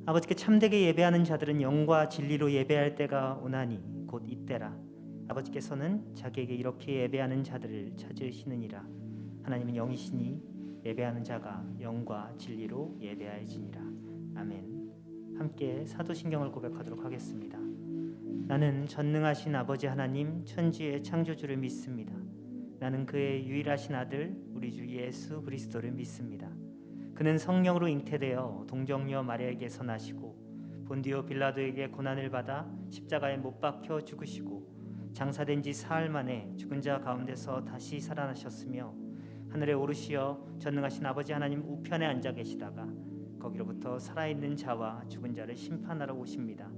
아버지께 참되게 예배하는 자들은 영과 진리로 예배할 때가 오나니 곧 이때라. 아버지께서는 자기에게 이렇게 예배하는 자들을 찾으시느니라. 하나님은 영이시니 예배하는 자가 영과 진리로 예배할지니라. 아멘. 함께 사도신경을 고백하도록 하겠습니다. 나는 전능하신 아버지 하나님 천지의 창조주를 믿습니다. 나는 그의 유일하신 아들 우리 주 예수 그리스도를 믿습니다. 그는 성령으로 잉태되어 동정녀 마리아에게서 나시고 본디오 빌라도에게 고난을 받아 십자가에 못 박혀 죽으시고 장사된 지 사흘 만에 죽은 자 가운데서 다시 살아나셨으며 하늘에 오르시어 전능하신 아버지 하나님 우편에 앉아 계시다가 거기로부터 살아있는 자와 죽은 자를 심판하러 오십니다.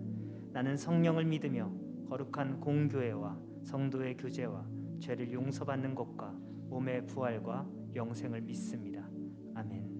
나는 성령을 믿으며 거룩한 공교회와 성도의 교제와 죄를 용서받는 것과 몸의 부활과 영생을 믿습니다. 아멘.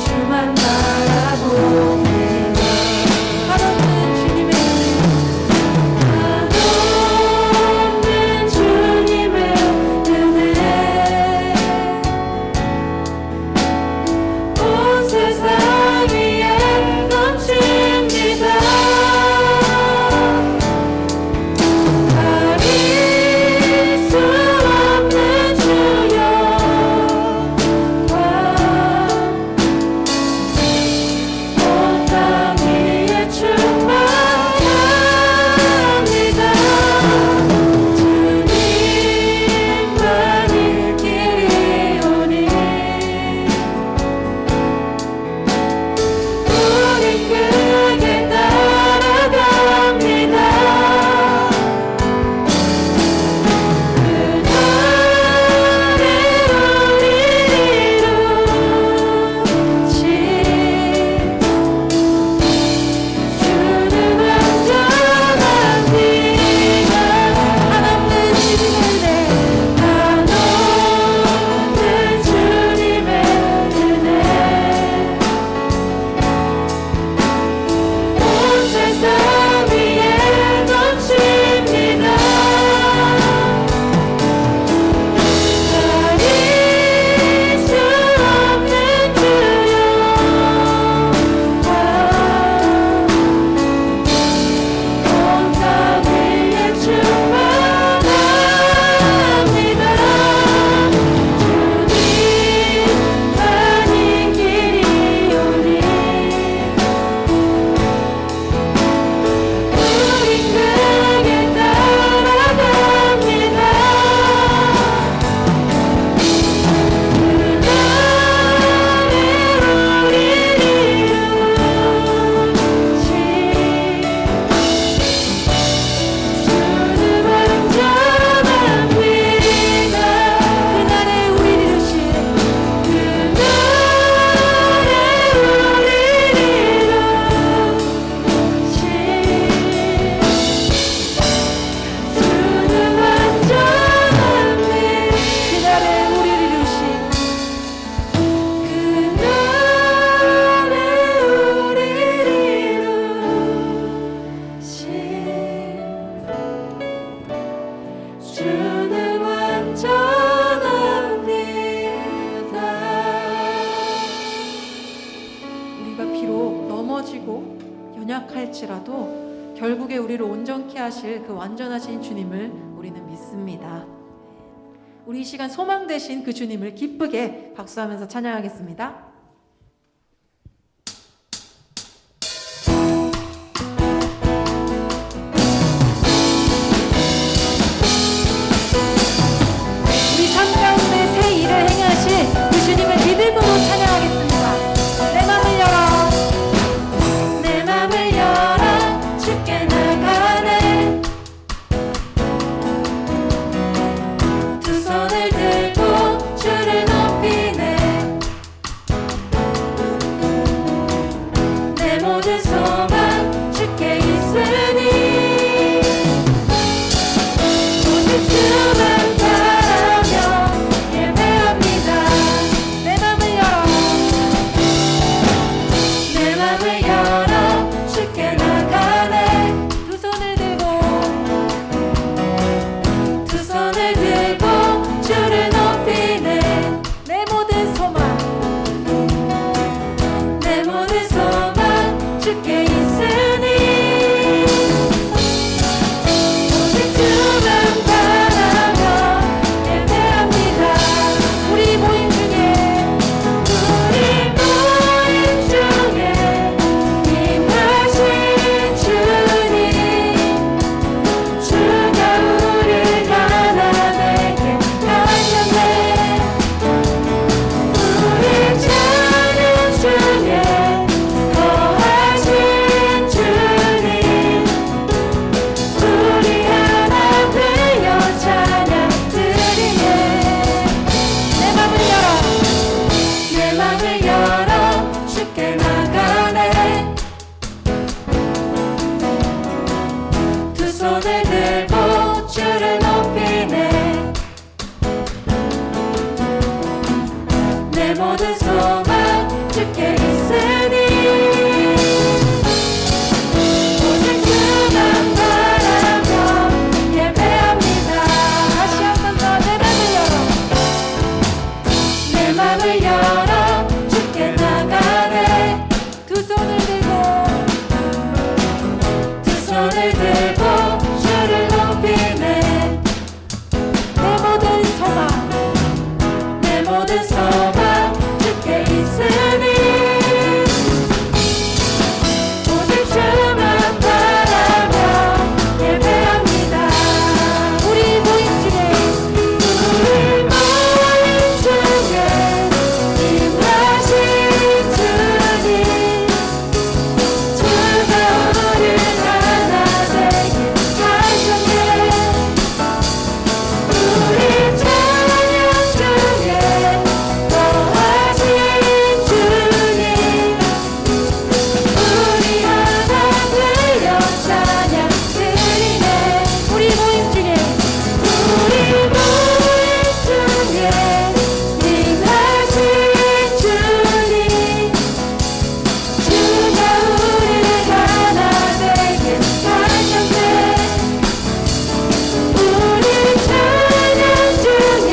주만 바라보 쓰러지고 연약할지라도 결국에 우리를 온전케 하실 그 완전하신 주님을 우리는 믿습니다. 우리 이 시간 소망 되신 그 주님을 기쁘게 박수하면서 찬양하겠습니다. 우리 삶 가운데 새 일을 행하실 그 주님을 믿음으로 찬양하겠습니다. 내 맘을 열어, 내 맘을 열어 주께 나가네. 두 손을 들고 주를 높이네. 내 모든 소망 주께 있으니 오직 주만 바라며 예배합니다. 내 맘을 열어, 내 맘을 열어 주께 나가네. 두 손을 들고 주를 높이네. 내 모든 소망 주께 있으니 오직 주만 바라며 예배합니다. 우리 모임 중에 임하신 주님, 주가 우리를 가난하게 하셨네. 우리 찬양 중에 거하신 주님, 우리 하나 되어 찬양 드리네. 내 맘을 열어 주께 나가네. 두 손을 들고 주를 높이네. 내 모든 소망 주께 있으니 오직 주만 바라며 예배합니다. 다시 한 번 더 내 맘을 열어 주께 나가네. 두 손을 들고 주를 높이네. 내 모든 소망 주께 있으니 오직 주만 바라며 예배합니다. 우리 모임 중에 임하신 주님, 주가 우리를 하나 되게 하셨네. 우리 찬양 중에 거하신 주님, 우리 하나 되어 찬양 드리네. 우리 모임 중에 임하신 주님, 주가 우리를 하나 되게 하셨네. 우리 찬양 중에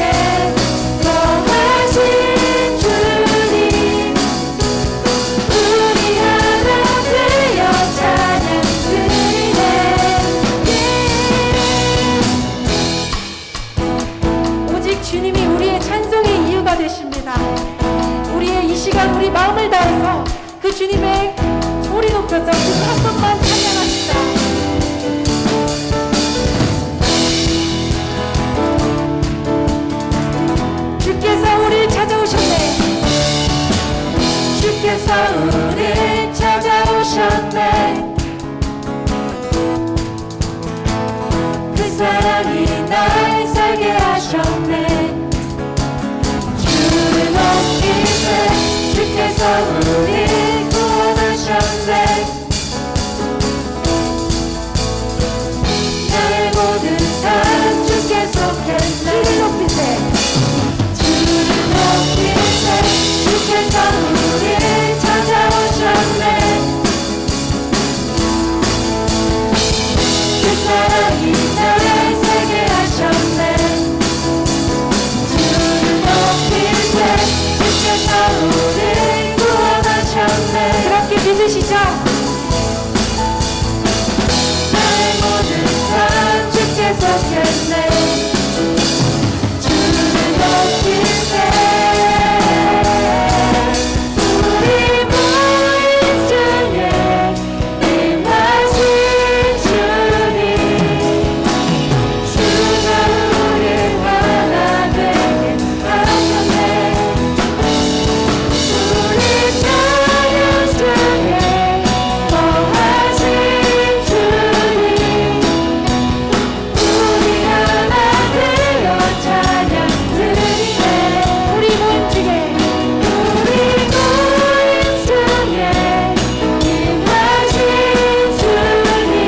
거하신 주님, 우리 하나 되어 찬양 드리네. 오직 주님이 우리의 찬송의 이유가 되십니다. 우리의 이 시간 우리 마음을 다해서 그 주님의 소리 높여서 한 번만 찬양합시다. 주께서 우리를 찾아오셨네. 주께서 우리를 찾아오셨네. 그 사랑이 날 살게 하셨네. 주를 높이세. 주께서 우리를 구원하셨네. 시작. 나의 모든 삶 주께 섰겠네. 주를 높일 때 우리 모인 중에 임하신 주님, 주가 우리 하나 되게 하셨네. 우리 찬양 중에 거하신 주님, 우리 하나 되어 찬양 드리네. 우리 모임 중에 임하신 주님,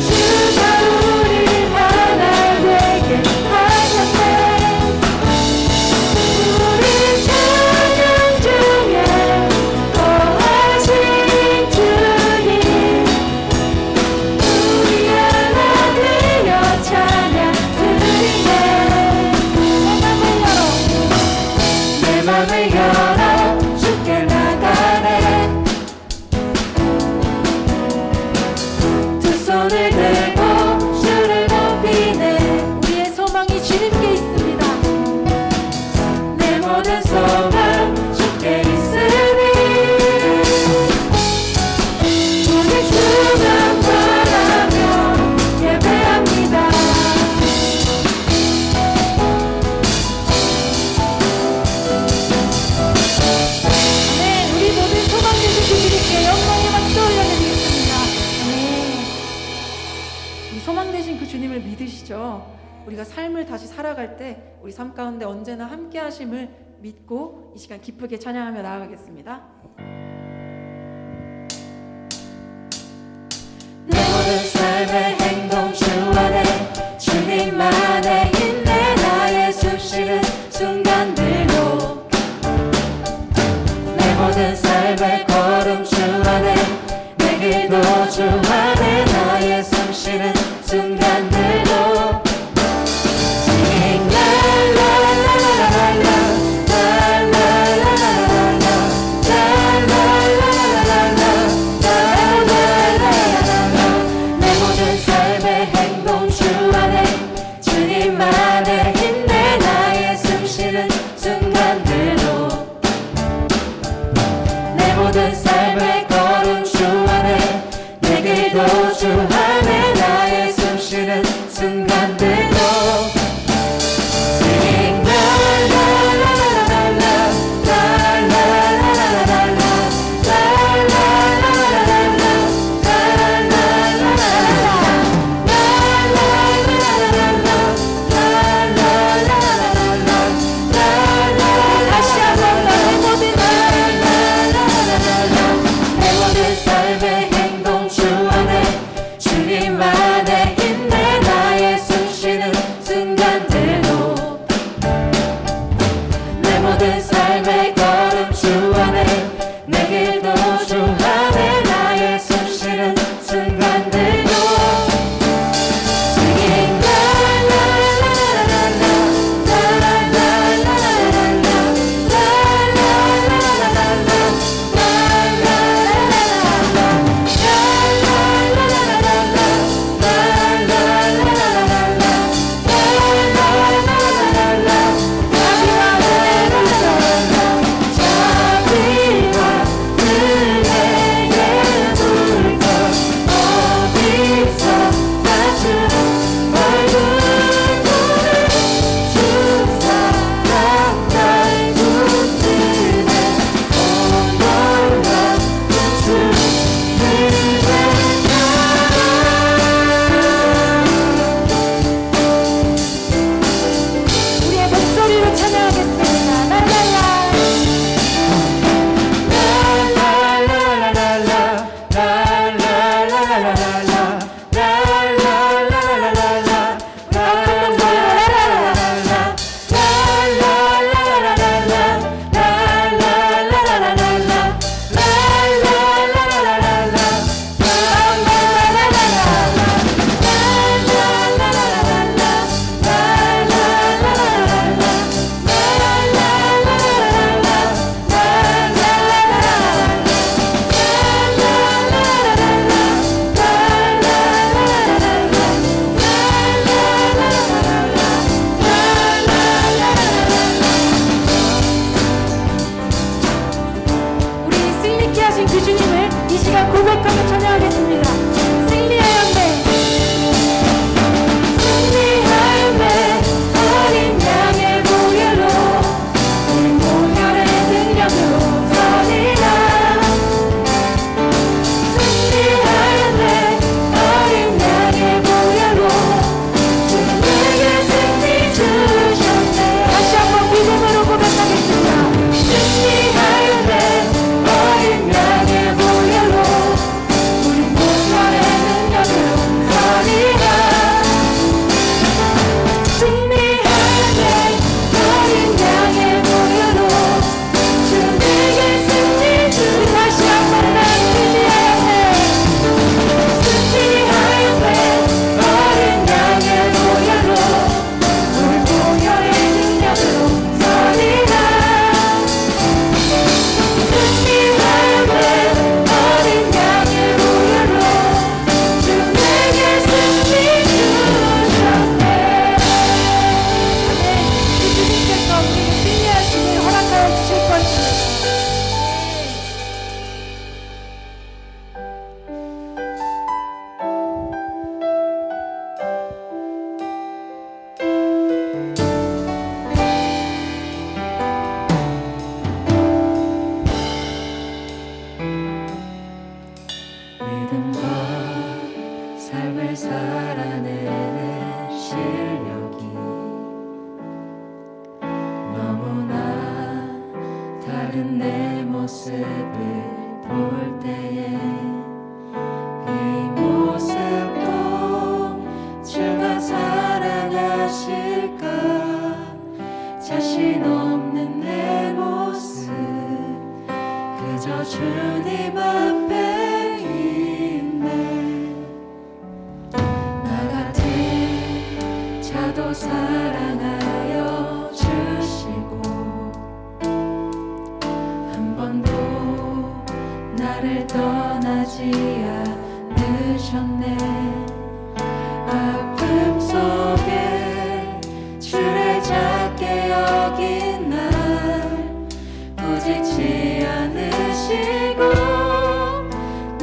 주가 우리 하나 되게 하셨네. 우리 찬양 중에 거하신 주님, 우리 하나 되어 찬양 드리네. 내 맘을 열어 주께 나가네. 두 손을 들고 주를 높이네. 우리의 소망이 주님께 있습니다. 내 모든 소망 주께 있으니 오직 주만 바라며 예배합니다. 네, 우리 모든 소망 되신 주님께 영광의 박수 올려드리겠습니다. 네, 우리 소망 되신 그 주님을 믿으시죠? 우리가 삶을 다시 살아갈 때 우리 삶 가운데 언제나 함께 하심을 믿고 이 시간 기쁘게 찬양하며 나아가겠습니다. 내 모든 삶의 행동 주 안에 주님만의 인내 나의 숨쉬는 순간들로 내 모든 삶의 걸음 주 안에 내 길도 주 안에 나의 숨쉬는 순간들로 Sing la la la la la la la la la 내 모든 삶의 행동 주 안에 주님만의 인내 나의 숨쉬는 순간들로 내 모든 삶의 걸음 주 안에 내 길 고백하며 찬양하겠습니다. 승리하였네, 승리하였네, 어린 양의 보혈로 우리 보혈의 능력으로 서리라. 승리하였네, 어린 양의 보혈로 주 내게 승리 주셨네. 다시 한번 믿음으로 고백하겠습니다. 승리하였네, 어린 양의 보혈로 우리 보혈의 능력으로 서리라. 승리하였네, 어린 양의 보혈로 주 내게 승리 주. 다시 한번 난 승리하였네, 승리하였네, 어린 양의 보혈로 우리 보혈의 능력으로 서리라. 승리하였네, 어린 양의 보혈로 주 내게 승리 주셨네. 아멘. 그 주님께서 우리에게 승리하심을 허락하여 주실 것입니다. 믿음과 삶을 살아내는 실력이 너무나 다른 내 모습을 볼 때에 이 모습도 주가 사랑하실까. 자신 없는 내 모습 그저 주님 앞에 있네. 나 같은 자도 사랑하여 주시고 한 번도 나를 떠나지 않으셨네. 아픔 속에 주를 작게 여긴 날 꾸짖지 않으시고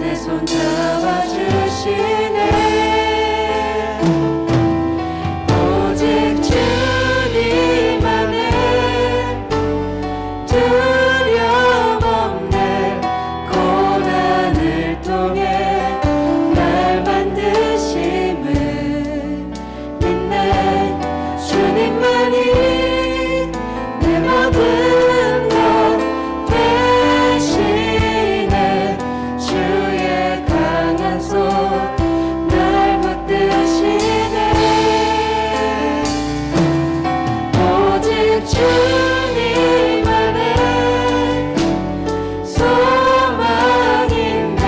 내 손 잡아주시네. 오직 주님 안에 두려움 없네. 고난을 통해 날 만드심을 믿네. 주님만이 내 모든 것 대신에 주의 강한 손 날 붙드시네. 오직 주님 안에 소망인데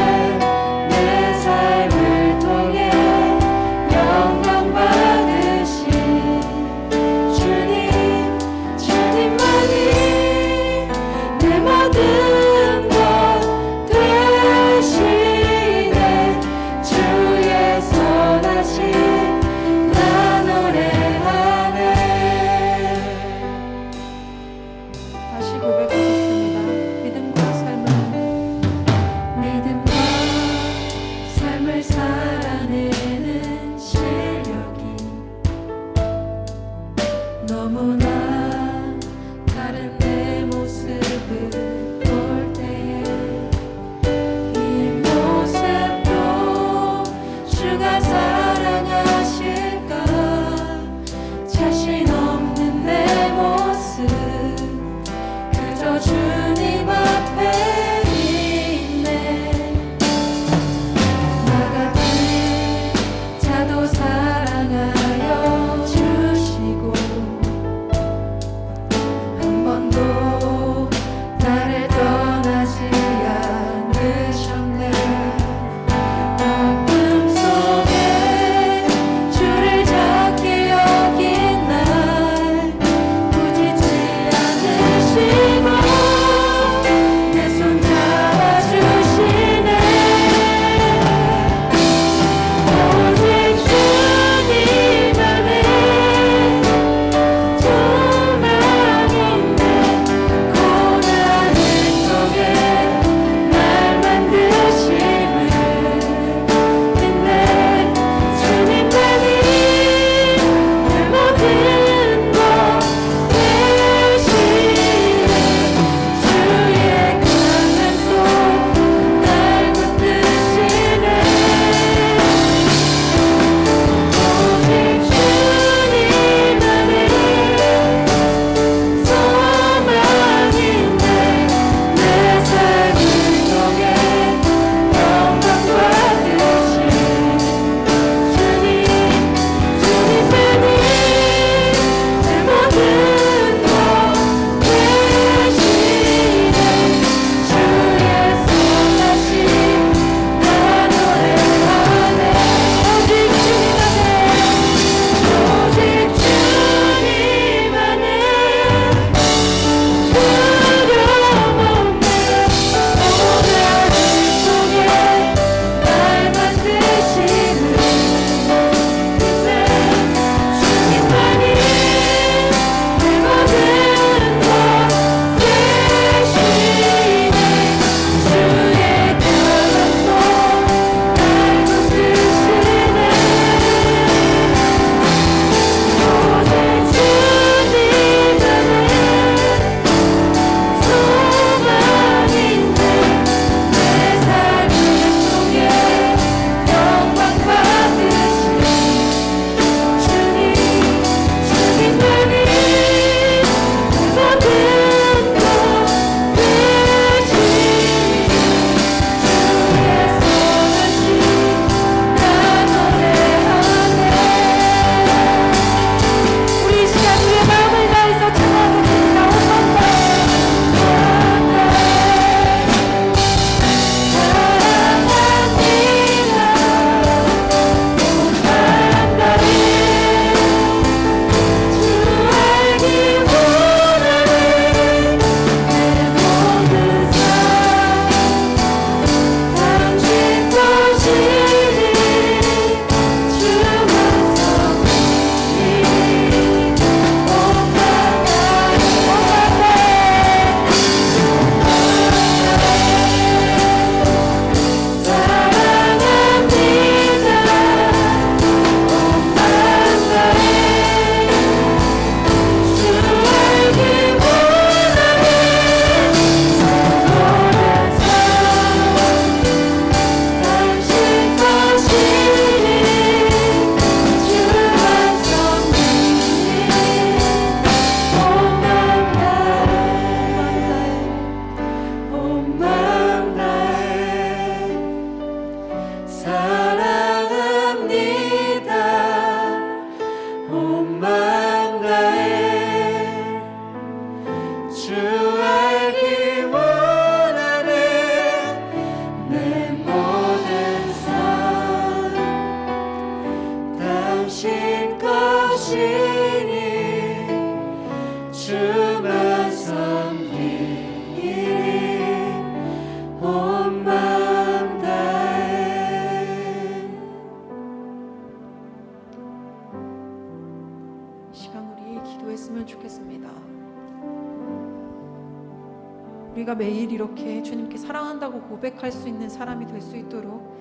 우리가 매일 이렇게 주님께 사랑한다고 고백할 수 있는 사람이 될 수 있도록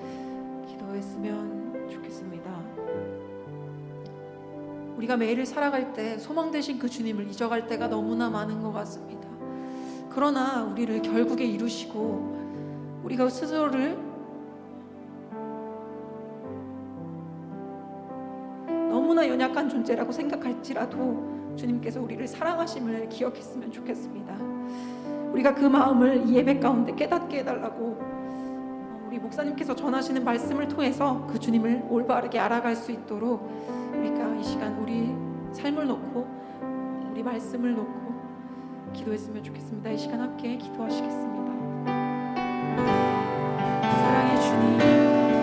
기도했으면 좋겠습니다. 우리가 매일을 살아갈 때 소망 되신 그 주님을 잊어갈 때가 너무나 많은 것 같습니다. 그러나 우리를 결국에 이루시고 우리가 스스로를 너무나 연약한 존재라고 생각할지라도 주님께서 우리를 사랑하심을 기억했으면 좋겠습니다. 우리가 그 마음을 이 예배 가운데 깨닫게 해달라고 우리 목사님께서 전하시는 말씀을 통해서 그 주님을 올바르게 알아갈 수 있도록 우리가 이 시간 우리 삶을 놓고 우리 말씀을 놓고 기도했으면 좋겠습니다. 이 시간 함께 기도하시겠습니다. 사랑의 주님,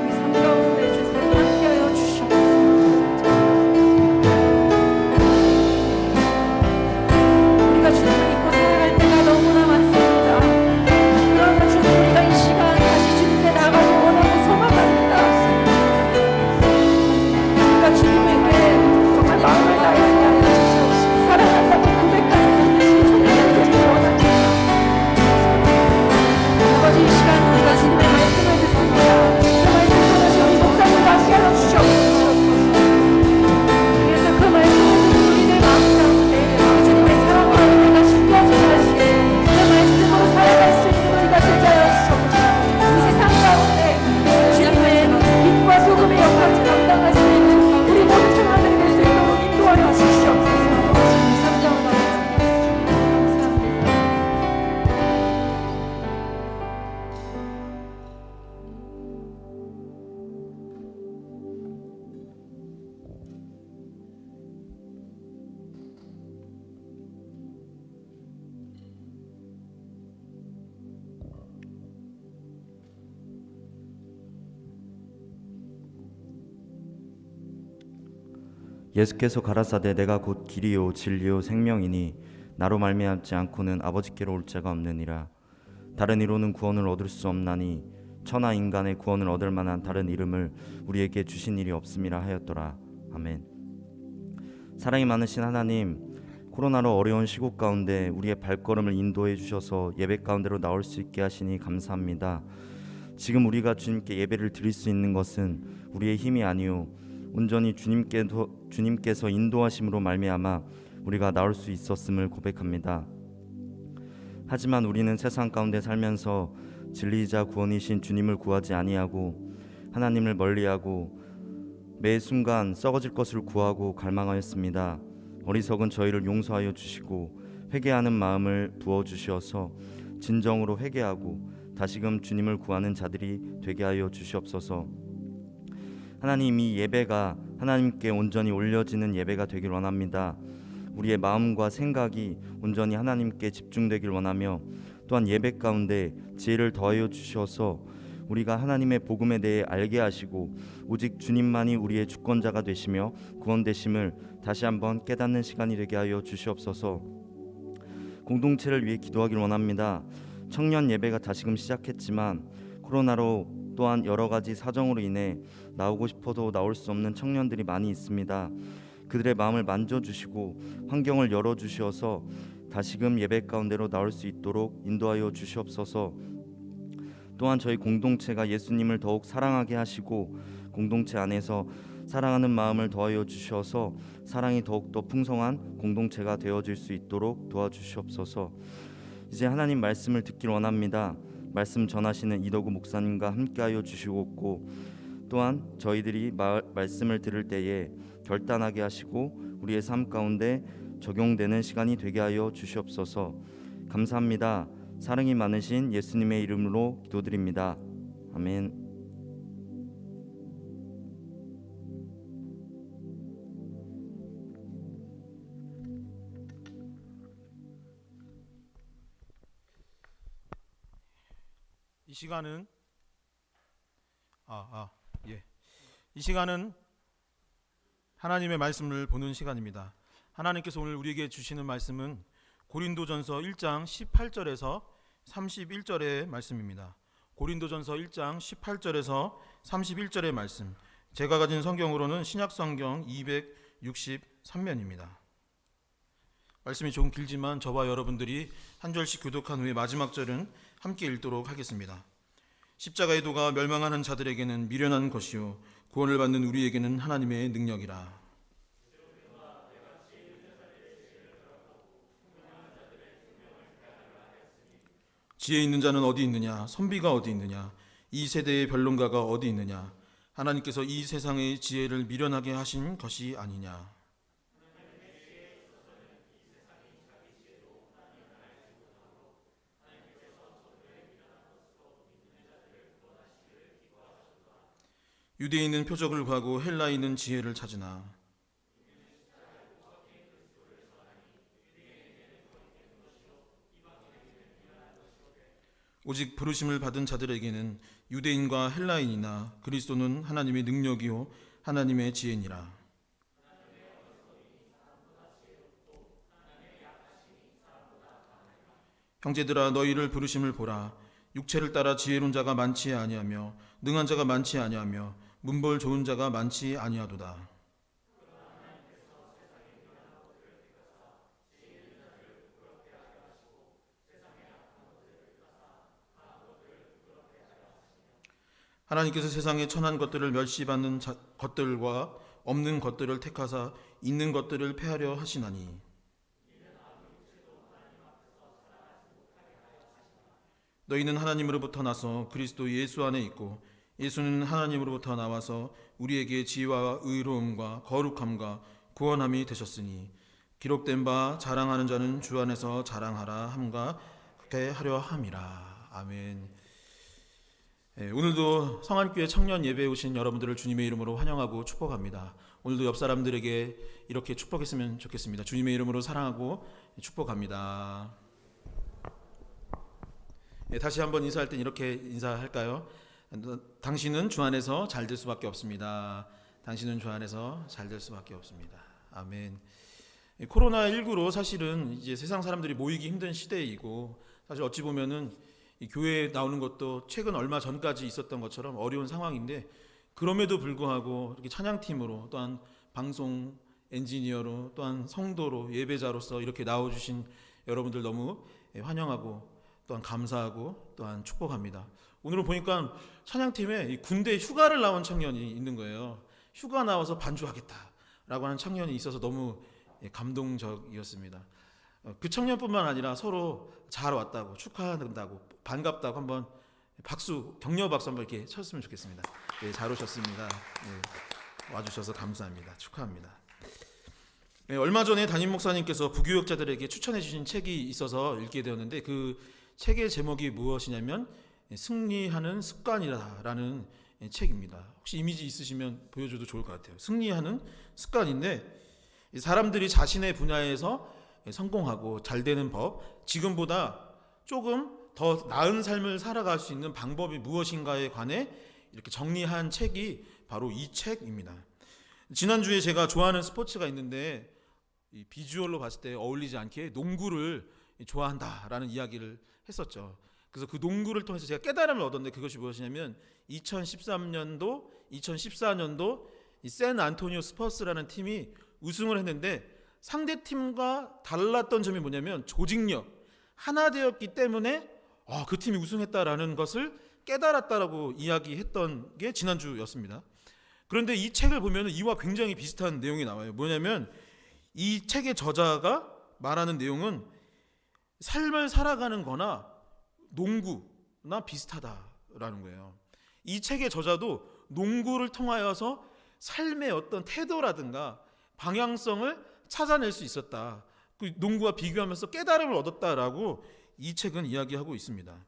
우리 삶 가운데 주님께서 함께하여 주시옵소서. 우리가 주님을 믿고 살아갈 때가 너무나 많습니다. 그러나 주님, 우리가 이 시간 다시 주님께 나아가기 원하고 소망합니다. 우리가 주님에게 정말 마음을 다해서 사랑한다고 고백할 수 있는 청년이 되기 원합니다. 아버지, 이 시간 우리가 주님의 말씀을 듣습니다. 그 말씀 전하신 우리 목사님과 함께하여 주시옵소서. 그래서 그 말씀을 듣는 우리들 마음 가운데 그 주님의 사랑과 은혜가 신비하지 마시고 그 말씀으로 살아갈 수 있는 우리가 되자여 주시옵소서. 이 세상 가운데 주님의 빛과 소금의 역할을 감당할 수 있는 우리 모든 청년들이 될 수 있도록 인도하여 주시옵소서. 예수께서 가라사대 내가 곧 길이요 진리요 생명이니 나로 말미암지 않고는 아버지께로 올 자가 없느니라. 다른 이로는 구원을 얻을 수 없나니 천하 인간의 구원을 얻을 만한 다른 이름을 우리에게 주신 일이 없음이라 하였더라. 아멘. 사랑이 많으신 하나님, 코로나로 어려운 시국 가운데 우리의 발걸음을 인도해 주셔서 예배 가운데로 나올 수 있게 하시니 감사합니다. 지금 우리가 주님께 예배를 드릴 수 있는 것은 우리의 힘이 아니요 온전히 주님께서 인도하심으로 말미암아 우리가 나올 수 있었음을 고백합니다. 하지만 우리는 세상 가운데 살면서 진리이자 구원이신 주님을 구하지 아니하고 하나님을 멀리하고 매 순간 썩어질 것을 구하고 갈망하였습니다. 어리석은 저희를 용서하여 주시고 회개하는 마음을 부어주시어서 진정으로 회개하고 다시금 주님을 구하는 자들이 되게 하여 주시옵소서. 하나님, 이 예배가 하나님께 온전히 올려지는 예배가 되길 원합니다. 우리의 마음과 생각이 온전히 하나님께 집중되길 원하며 또한 예배 가운데 지혜를 더하여 주셔서 우리가 하나님의 복음에 대해 알게 하시고 오직 주님만이 우리의 주권자가 되시며 구원되심을 다시 한번 깨닫는 시간이 되게 하여 주시옵소서. 공동체를 위해 기도하길 원합니다. 청년 예배가 다시금 시작했지만 코로나로 또한 여러 가지 사정으로 인해 나오고 싶어도 나올 수 없는 청년들이 많이 있습니다. 그들의 마음을 만져주시고 환경을 열어주셔서 다시금 예배 가운데로 나올 수 있도록 인도하여 주시옵소서. 또한 저희 공동체가 예수님을 더욱 사랑하게 하시고 공동체 안에서 사랑하는 마음을 더하여 주셔서 사랑이 더욱더 풍성한 공동체가 되어질 수 있도록 도와주시옵소서. 이제 하나님 말씀을 듣길 원합니다. 말씀 전하시는 이덕우 목사님과 함께하여 주시옵고 또한 저희들이 말씀을 들을 때에 결단하게 하시고 우리의 삶 가운데 적용되는 시간이 되게 하여 주시옵소서. 감사합니다. 사랑이 많으신 예수님의 이름으로 기도드립니다. 아멘. 이 시간은 이 시간은 하나님의 말씀을 보는 시간입니다. 하나님께서 오늘 우리에게 주시는 말씀은 고린도전서 1장 18절에서 31절의 말씀입니다. 고린도전서 1장 18절에서 31절의 말씀. 제가 가진 성경으로는 신약성경 263면입니다. 말씀이 조금 길지만 저와 여러분들이 한 절씩 교독한 후에 마지막 절은 함께 읽도록 하겠습니다. 십자가의 도가 멸망하는 자들에게는 미련한 것이요 구원을 받는 우리에게는 하나님의 능력이라. 지혜 있는 자는 어디 있느냐? 선비가 어디 있느냐? 이 세대의 변론가가 어디 있느냐? 하나님께서 이 세상의 지혜를 미련하게 하신 것이 아니냐? 유대인은 표적을 구하고 헬라인은 지혜를 찾으나 오직 부르심을 받은 자들에게는 유대인과 헬라인이나 그리스도는 하나님의 능력이요 하나님의 지혜니라. 형제들아 너희를 부르심을 보라. 육체를 따라 지혜로운 자가 많지 아니하며 능한 자가 많지 아니하며 문벌 좋은 자가 많지 아니하도다. 하나님께서 세상의 천한 것들을 멸시받는 것들과 없는 것들을 택하사 있는 것들을 폐하려 하시나니 너희는 하나님으로부터 나서 그리스도 예수 안에 있고 예수는 하나님으로부터 나와서 우리에게 지혜와 의로움과 거룩함과 구원함이 되셨으니 기록된 바 자랑하는 자는 주 안에서 자랑하라 함과 그렇게 하려 함이라. 아멘. 오늘도 성안교회 청년 예배에 오신 여러분들을 주님의 이름으로 환영하고 축복합니다. 오늘도 옆 사람들에게 이렇게 축복했으면 좋겠습니다. 주님의 이름으로 사랑하고 축복합니다. 다시 한번 인사할 땐 이렇게 인사할까요? 당신은 주 안에서 잘 될 수밖에 없습니다. 당신은 주 안에서 잘 될 수밖에 없습니다. 아멘. 코로나19로 사실은 이제 세상 사람들이 모이기 힘든 시대이고 사실 어찌 보면은 이 교회에 나오는 것도 최근 얼마 전까지 있었던 것처럼 어려운 상황인데 그럼에도 불구하고 이렇게 찬양팀으로 또한 방송 엔지니어로 또한 성도로 예배자로서 이렇게 나와주신 여러분들 너무 환영하고 또한 감사하고 또한 축복합니다. 오늘 보니까 찬양팀에 군대 휴가를 나온 청년이 있는 거예요. 휴가 나와서 반주하겠다라고 하는 청년이 있어서 너무 감동적이었습니다. 그 청년뿐만 아니라 서로 잘 왔다고 축하한다고 반갑다고 한번 박수 격려 박수 한번 이렇게 쳤으면 좋겠습니다. 네, 잘 오셨습니다. 네, 와주셔서 감사합니다. 축하합니다. 네, 얼마 전에 담임 목사님께서 부교역자들에게 추천해 주신 책이 있어서 읽게 되었는데 그 책의 제목이 무엇이냐면 승리하는 습관이라는 책입니다. 혹시 이미지 있으시면 보여줘도 좋을 것 같아요. 승리하는 습관인데 사람들이 자신의 분야에서 성공하고 잘 되는 법, 지금보다 조금 더 나은 삶을 살아갈 수 있는 방법이 무엇인가에 관해 이렇게 정리한 책이 바로 이 책입니다. 지난주에 제가 좋아하는 스포츠가 있는데 이 비주얼로 봤을 때 어울리지 않게 농구를 좋아한다라는 이야기를 했었죠. 그래서 그 농구를 통해서 제가 깨달음을 얻었는데 그것이 무엇이냐면 2013년도, 2014년도 이 샌안토니오 스퍼스라는 팀이 우승을 했는데 상대 팀과 달랐던 점이 뭐냐면 조직력, 하나 되었기 때문에 그 팀이 우승했다라는 것을 깨달았다라고 이야기했던 게 지난주였습니다. 그런데 이 책을 보면 이와 굉장히 비슷한 내용이 나와요. 뭐냐면 이 책의 저자가 말하는 내용은 삶을 살아가는 거나 농구나 비슷하다라는 거예요. 이 책의 저자도 농구를 통하여서 삶의 어떤 태도라든가 방향성을 찾아낼 수 있었다. 그 농구와 비교하면서 깨달음을 얻었다라고 이 책은 이야기하고 있습니다.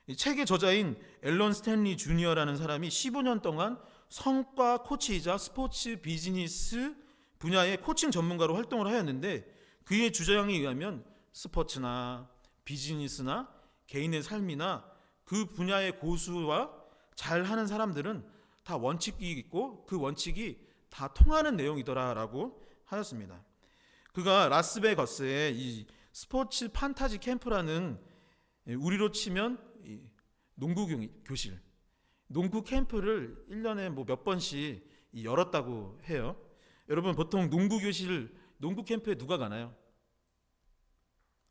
이 책의 저자인 앨런 스탠리 주니어라는 사람이 15년 동안 성과 코치이자 스포츠 비즈니스 분야의 코칭 전문가로 활동을 하였는데 그의 주장에 의하면 스포츠나 비즈니스나 개인의 삶이나 그 분야의 고수와 잘하는 사람들은 다 원칙이 있고 그 원칙이 다 통하는 내용이더라라고 하였습니다. 그가 라스베가스의 이 스포츠 판타지 캠프라는 우리로 치면 농구 교실, 농구 캠프를 1년에 몇 번씩 열었다고 해요. 여러분 보통 농구 교실, 농구 캠프에 누가 가나요?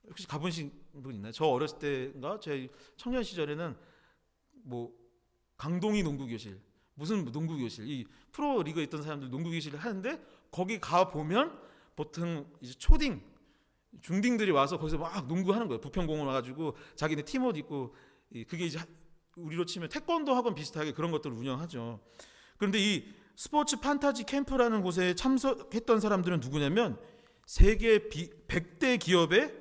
혹시 가보신 분 있나요? 저 어렸을 때인가 제 청년 시절에는 뭐 강동희 농구교실, 무슨 농구교실, 이 프로 리그에 있던 사람들 농구교실을 하는데 거기 가 보면 보통 이제 초딩, 중딩들이 와서 거기서 막 농구하는 거예요. 부평공원 와가지고 자기네 팀옷 입고, 그게 이제 우리로 치면 태권도 학원 비슷하게 그런 것들을 운영하죠. 그런데 이 스포츠 판타지 캠프라는 곳에 참석했던 사람들은 누구냐면 세계 100대 기업의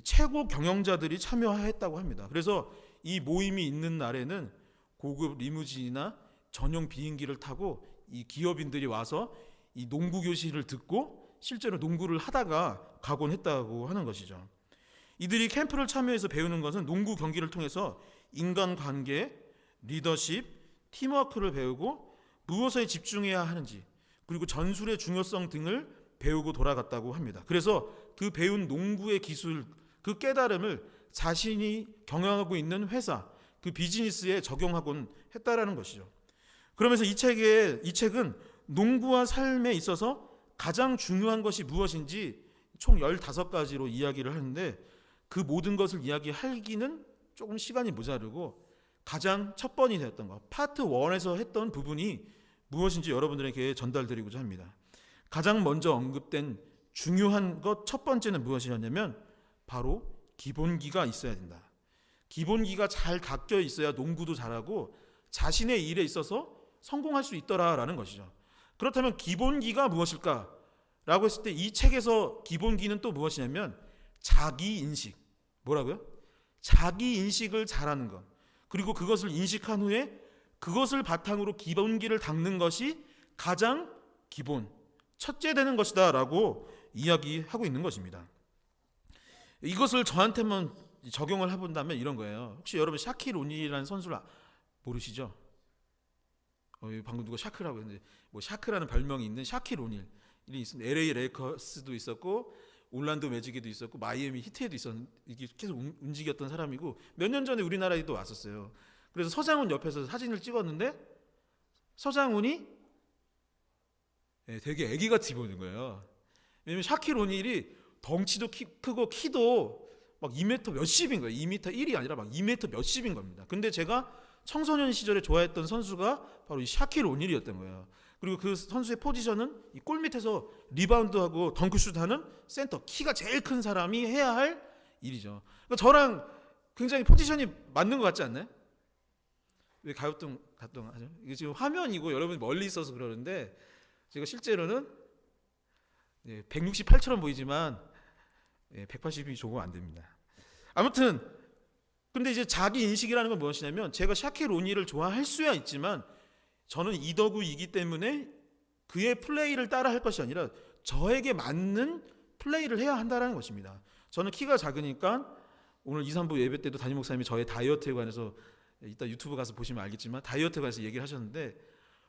최고 경영자들이 참여했다고 합니다. 그래서 이 모임이 있는 날에는 고급 리무진이나 전용 비행기를 타고 이 기업인들이 와서 이 농구 교실을 듣고 실제로 농구를 하다가 가곤 했다고 하는 것이죠. 이들이 캠프를 참여해서 배우는 것은 농구 경기를 통해서 인간관계, 리더십, 팀워크를 배우고 무엇에 집중해야 하는지, 그리고 전술의 중요성 등을 배우고 돌아갔다고 합니다. 그래서 그 배운 농구의 기술, 그 깨달음을 자신이 경영하고 있는 회사, 그 비즈니스에 적용하곤 했다라는 것이죠. 그러면서 이 책은 농구와 삶에 있어서 가장 중요한 것이 무엇인지 총 15가지로 이야기를 하는데, 그 모든 것을 이야기하기는 조금 시간이 모자르고 가장 첫 번이 되었던 것, 파트 1에서 했던 부분이 무엇인지 여러분들에게 전달드리고자 합니다. 가장 먼저 언급된 중요한 것 첫 번째는 무엇이었냐면 바로 기본기가 있어야 된다. 기본기가 잘 닦여 있어야 농구도 잘하고 자신의 일에 있어서 성공할 수 있더라라는 것이죠. 그렇다면 기본기가 무엇일까? 라고 했을 때 이 책에서 기본기는 또 무엇이냐면 자기인식. 뭐라고요? 자기인식을 잘하는 것. 그리고 그것을 인식한 후에 그것을 바탕으로 기본기를 닦는 것이 가장 기본, 첫째 되는 것이다 라고 이야기하고 있는 것입니다. 이것을 저한테만 적용을 해본다면 이런 거예요. 혹시 여러분 샤킬 오닐이라는 선수를 모르시죠? 방금 누가 샤크라고 했는데, 뭐 샤크라는 별명이 있는 샤킬 오닐이 있습니다. LA 레이커스도 있었고 올란도 매직에도 있었고 마이애미 히트에도 있었는데 이게 계속 움직였던 사람이고 몇 년 전에 우리나라에도 왔었어요. 그래서 서장훈 옆에서 사진을 찍었는데 서장훈이 되게 애기 같이 보이는 거예요. 왜냐면 샤킬 오닐이 덩치도 크고 키도 막 2m 몇십인 거예요. 2m 1이 아니라 막 2m 몇십인 겁니다. 근데 제가 청소년 시절에 좋아했던 선수가 바로 이 샤킬 오닐이었던 거예요. 그리고 그 선수의 포지션은 이 골 밑에서 리바운드하고 덩크슛하는 센터, 키가 제일 큰 사람이 해야 할 일이죠. 그러니까 저랑 굉장히 포지션이 맞는 것 같지 않나요? 왜 가요동 하죠? 이게 지금 화면이고 여러분이 멀리 있어서 그러는데 제가 실제로는 168처럼 보이지만 180이 조금 안 됩니다. 아무튼 근데 이제 자기 인식이라는 건 무엇이냐면 제가 샤킬 오닐을 좋아할 수야 있지만 저는 이더구이기 때문에 그의 플레이를 따라 할 것이 아니라 저에게 맞는 플레이를 해야 한다는 것입니다. 저는 키가 작으니까 오늘 2, 3부 예배 때도 담임 목사님이 저의 다이어트에 관해서 이따 유튜브 가서 보시면 알겠지만 다이어트에 관해서 얘기를 하셨는데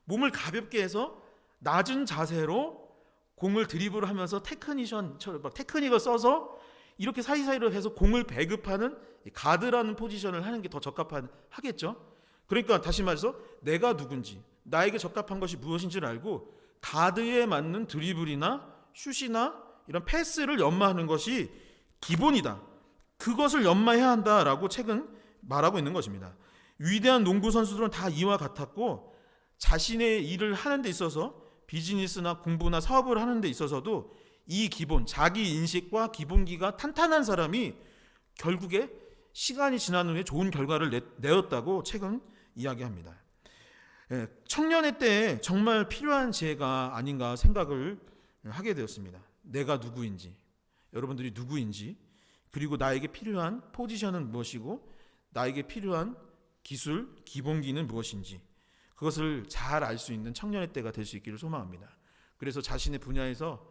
몸을 가볍게 해서 낮은 자세로 공을 드리블하면서 테크니션처럼 막 테크닉을 써서 이렇게 사이사이로 해서 공을 배급하는 가드라는 포지션을 하는 게 더 적합하겠죠. 그러니까 다시 말해서 내가 누군지 나에게 적합한 것이 무엇인지를 알고 가드에 맞는 드리블이나 슛이나 이런 패스를 연마하는 것이 기본이다. 그것을 연마해야 한다라고 책은 말하고 있는 것입니다. 위대한 농구 선수들은 다 이와 같았고 자신의 일을 하는 데 있어서 비즈니스나 공부나 사업을 하는 데 있어서도 이 기본, 자기 인식과 기본기가 탄탄한 사람이 결국에 시간이 지난 후에 좋은 결과를 내었다고 책은 이야기합니다. 청년의 때에 정말 필요한 지혜가 아닌가 생각을 하게 되었습니다. 내가 누구인지, 여러분들이 누구인지, 그리고 나에게 필요한 포지션은 무엇이고 나에게 필요한 기술, 기본기는 무엇인지 그것을 잘 알 수 있는 청년의 때가 될 수 있기를 소망합니다. 그래서 자신의 분야에서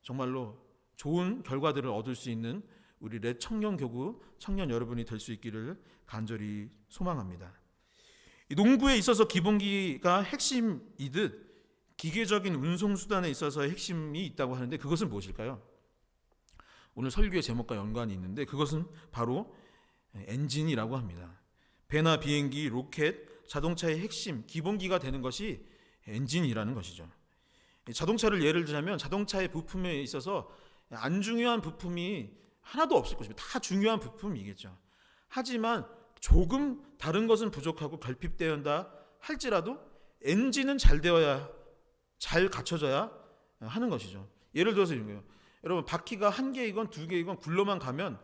정말로 좋은 결과들을 얻을 수 있는 우리 렛 청년교구 청년 여러분이 될 수 있기를 간절히 소망합니다. 농구에 있어서 기본기가 핵심이듯 기계적인 운송수단에 있어서의 핵심이 있다고 하는데 그것은 무엇일까요? 오늘 설교의 제목과 연관이 있는데 그것은 바로 엔진이라고 합니다. 배나 비행기, 로켓, 자동차의 핵심, 기본기가 되는 것이 엔진이라는 것이죠. 자동차를 예를 들자면 자동차의 부품에 있어서 안 중요한 부품이 하나도 없을 것입니다. 다 중요한 부품이겠죠. 하지만 조금 다른 것은 부족하고 결핍되어야 한다 할지라도 엔진은 잘 되어야, 잘 갖춰져야 하는 것이죠. 예를 들어서 이런 거예요. 여러분, 바퀴가 한 개이건 두 개이건 굴러만 가면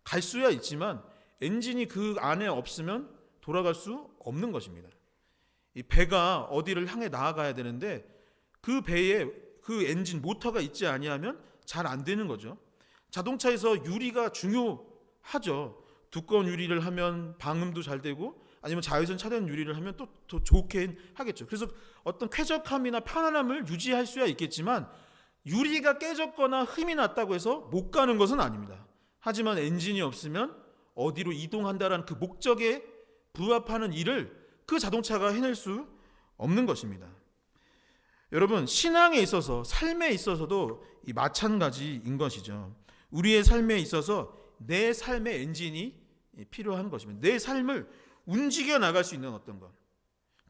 갈 수야 있지만 엔진이 그 안에 없으면 돌아갈 수 없는 것입니다. 이 배가 어디를 향해 나아가야 되는데 그 배에 그 엔진 모터가 있지 아니하면 잘 안 되는 거죠. 자동차에서 유리가 중요하죠. 두꺼운 유리를 하면 방음도 잘 되고 아니면 자외선 차단 유리를 하면 또 더 좋게 하겠죠. 그래서 어떤 쾌적함이나 편안함을 유지할 수야 있겠지만 유리가 깨졌거나 흠이 났다고 해서 못 가는 것은 아닙니다. 하지만 엔진이 없으면 어디로 이동한다라는 그 목적에 부합하는 일을 그 자동차가 해낼 수 없는 것입니다. 여러분, 신앙에 있어서, 삶에 있어서도 이 마찬가지인 것이죠. 우리의 삶에 있어서 내 삶의 엔진이 필요한 것입니다. 내 삶을 움직여 나갈 수 있는 어떤 것,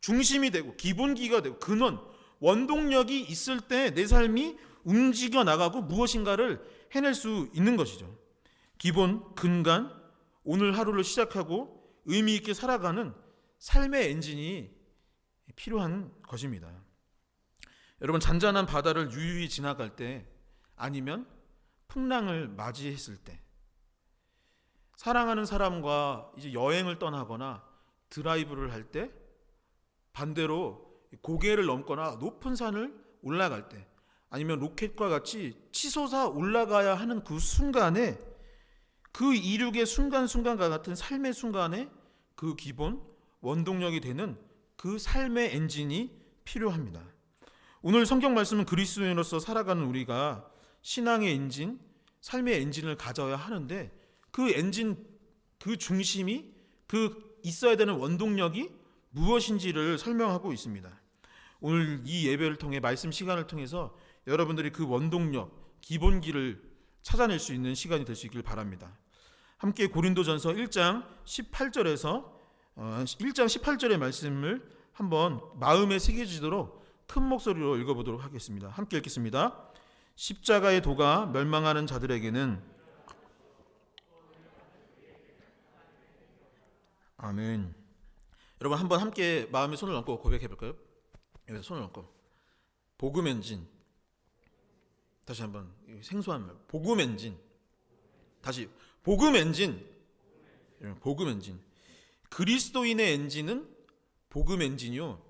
중심이 되고 기본기가 되고 근원, 원동력이 있을 때 내 삶이 움직여 나가고 무엇인가를 해낼 수 있는 것이죠. 기본, 근간, 오늘 하루를 시작하고 의미 있게 살아가는 삶의 엔진이 필요한 것입니다. 여러분, 잔잔한 바다를 유유히 지나갈 때 아니면 풍랑을 맞이했을 때, 사랑하는 사람과 이제 여행을 떠나거나 드라이브를 할 때, 반대로 고개를 넘거나 높은 산을 올라갈 때, 아니면 로켓과 같이 치솟아 올라가야 하는 그 순간에, 그 이륙의 순간순간과 같은 삶의 순간에 그 기본 원동력이 되는 그 삶의 엔진이 필요합니다. 오늘 성경 말씀은 그리스도인으로서 살아가는 우리가 신앙의 엔진, 삶의 엔진을 가져야 하는데 그 엔진, 그 중심이, 그 있어야 되는 원동력이 무엇인지를 설명하고 있습니다. 오늘 이 예배를 통해, 말씀 시간을 통해서 여러분들이 그 원동력, 기본기를 찾아낼 수 있는 시간이 될 수 있길 바랍니다. 함께 고린도전서 1장 18절의 말씀을 한번 마음에 새겨지도록 큰 목소리로 읽어보도록 하겠습니다. 함께 읽겠습니다. 십자가의 도가 멸망하는 자들에게는, 아멘. 여러분, 한번 함께 마음에 손을 얹고 고백해 볼까요? 여기서 손을 얹고, 복음 엔진. 다시 한번, 생소한 말, 복음 엔진. 다시, 복음 엔진. 복음 엔진. 그리스도인의 엔진은 복음 엔진이요.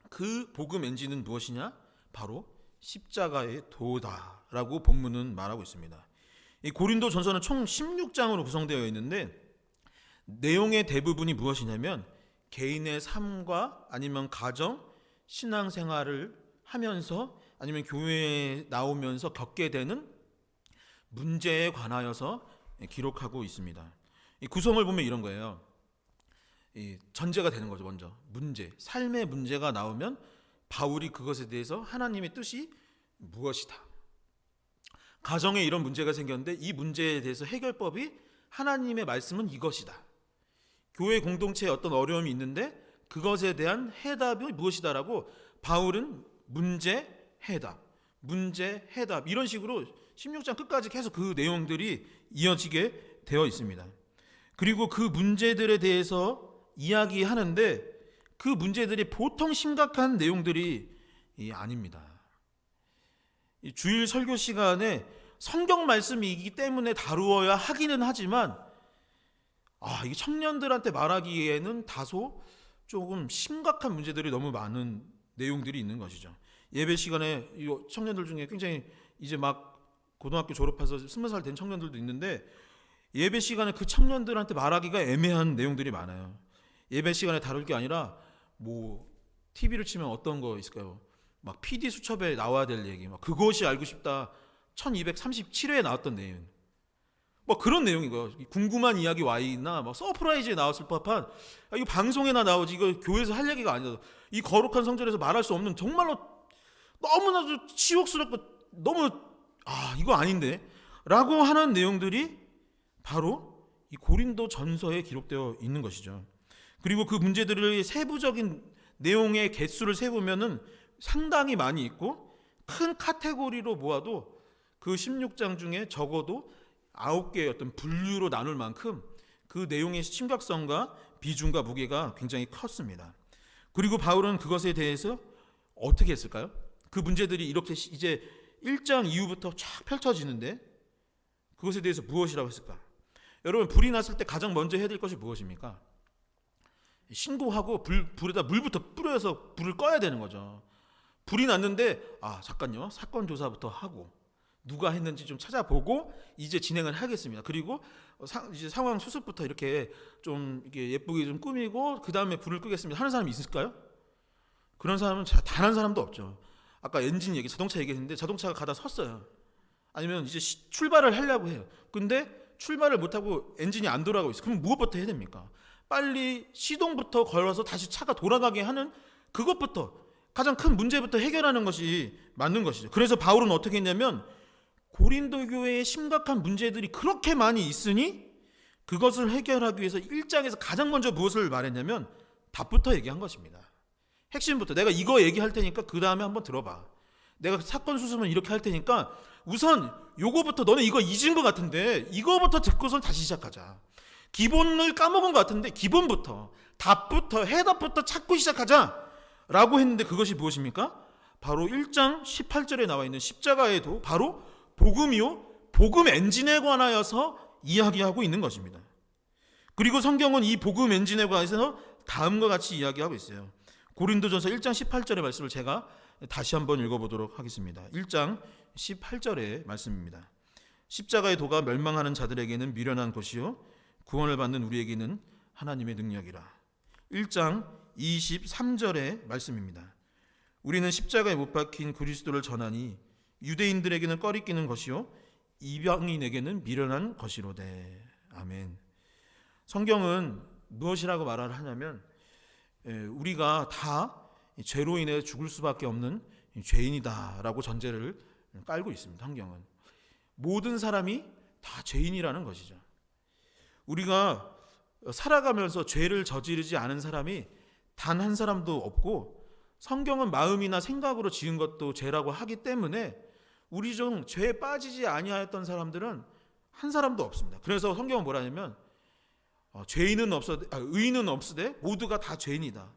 그 복음 엔진은 무엇이냐? 바로 십자가의 도다라고 본문은 말하고 있습니다. 이 고린도 전서는 총 16장으로 구성되어 있는데 내용의 대부분이 무엇이냐면 개인의 삶과 아니면 가정, 신앙생활을 하면서 아니면 교회에 나오면서 겪게 되는 문제에 관하여서 기록하고 있습니다. 이 구성을 보면 이런 거예요. 이 전제가 되는 거죠. 먼저 문제, 삶의 문제가 나오면 바울이 그것에 대해서 하나님의 뜻이 무엇이다. 가정에 이런 문제가 생겼는데 이 문제에 대해서 해결법이 하나님의 말씀은 이것이다. 교회 공동체에 어떤 어려움이 있는데 그것에 대한 해답이 무엇이다라고 바울은 문제, 해답, 문제, 해답 이런 식으로 16장 끝까지 계속 그 내용들이 이어지게 되어 있습니다. 그리고 그 문제들에 대해서 이야기하는데 그 문제들이 보통 심각한 내용들이 아닙니다. 이 주일 설교 시간에 성경 말씀이기 때문에 다루어야 하기는 하지만 이게 청년들한테 말하기에는 다소 조금 심각한 문제들이 너무 많은 내용들이 있는 것이죠. 예배 시간에 이 청년들 중에 굉장히 이제 막 고등학교 졸업해서 20살 된 청년들도 있는데 예배 시간에 그 청년들한테 말하기가 애매한 내용들이 많아요. 예배 시간에 다룰 게 아니라 뭐 TV를 치면 어떤 거 있을까요? 막 PD 수첩에 나와야 될 얘기, 막 그것이 알고 싶다 1237회에 나왔던 내용, 뭐 그런 내용인 거예요. 궁금한 이야기 Y나 막 서프라이즈에 나왔을 법한 이거 방송에나 나오지 이거 교회에서 할 얘기가 아니다. 이 거룩한 성전에서 말할 수 없는 정말로 너무나도 치욕스럽고 너무 이거 아닌데 라고 하는 내용들이 바로 이 고린도 전서에 기록되어 있는 것이죠. 그리고 그 문제들의 세부적인 내용의 개수를 세보면은 상당히 많이 있고 큰 카테고리로 모아도 그 16장 중에 적어도 9개의 어떤 분류로 나눌 만큼 그 내용의 심각성과 비중과 무게가 굉장히 컸습니다. 그리고 바울은 그것에 대해서 어떻게 했을까요? 그 문제들이 이렇게 이제 1장 이후부터 쫙 펼쳐지는데 그것에 대해서 무엇이라고 했을까? 여러분, 불이 났을 때 가장 먼저 해야 될 것이 무엇입니까? 신고하고 불에다 물부터 뿌려서 불을 꺼야 되는 거죠. 불이 났는데 잠깐요, 사건 조사부터 하고 누가 했는지 좀 찾아보고 이제 진행을 하겠습니다. 그리고 이제 상황 수습부터 이렇게 좀 이렇게 예쁘게 좀 꾸미고 그 다음에 불을 끄겠습니다 하는 사람이 있을까요? 그런 사람은 단 한 사람도 없죠. 아까 엔진 얘기, 자동차 얘기했는데 자동차가 가다 섰어요. 아니면 이제 출발을 하려고 해요. 근데 출발을 못하고 엔진이 안 돌아가고 있어요. 그럼 무엇부터 해야 됩니까? 빨리 시동부터 걸어서 다시 차가 돌아가게 하는 그것부터, 가장 큰 문제부터 해결하는 것이 맞는 것이죠. 그래서 바울은 어떻게 했냐면 고린도 교회에 심각한 문제들이 그렇게 많이 있으니 그것을 해결하기 위해서 1장에서 가장 먼저 무엇을 말했냐면 답부터 얘기한 것입니다. 핵심부터. 내가 이거 얘기할 테니까 그 다음에 한번 들어봐. 내가 사건 수습은 이렇게 할 테니까 우선 요거부터, 너네 이거 잊은 것 같은데 이거부터 듣고선 다시 시작하자. 기본을 까먹은 것 같은데 기본부터, 답부터, 해답부터 찾고 시작하자 라고 했는데 그것이 무엇입니까? 바로 1장 18절에 나와 있는 십자가에도 바로 복음이요, 복음 엔진에 관하여서 이야기하고 있는 것입니다. 그리고 성경은 이 복음 엔진에 관해서 다음과 같이 이야기하고 있어요. 고린도전서 1장 18절의 말씀을 제가 다시 한번 읽어보도록 하겠습니다. 1장 18절의 말씀입니다. 십자가의 도가 멸망하는 자들에게는 미련한 것이요 구원을 받는 우리에게는 하나님의 능력이라. 1장 23절의 말씀입니다. 우리는 십자가에 못 박힌 그리스도를 전하니 유대인들에게는 꺼리끼는 것이요 이방인에게는 미련한 것이로되. 아멘. 성경은 무엇이라고 말을 하냐면 우리가 다 죄로 인해 죽을 수밖에 없는 죄인이다라고 전제를 깔고 있습니다. 성경은 모든 사람이 다 죄인이라는 것이죠. 우리가 살아가면서 죄를 저지르지 않은 사람이 단 한 사람도 없고, 성경은 마음이나 생각으로 지은 것도 죄라고 하기 때문에 우리 중 죄에 빠지지 아니하였던 사람들은 한 사람도 없습니다. 그래서 성경은 뭐라냐면 죄인은 없어되 의인은 없으되 모두가 다 죄인이다,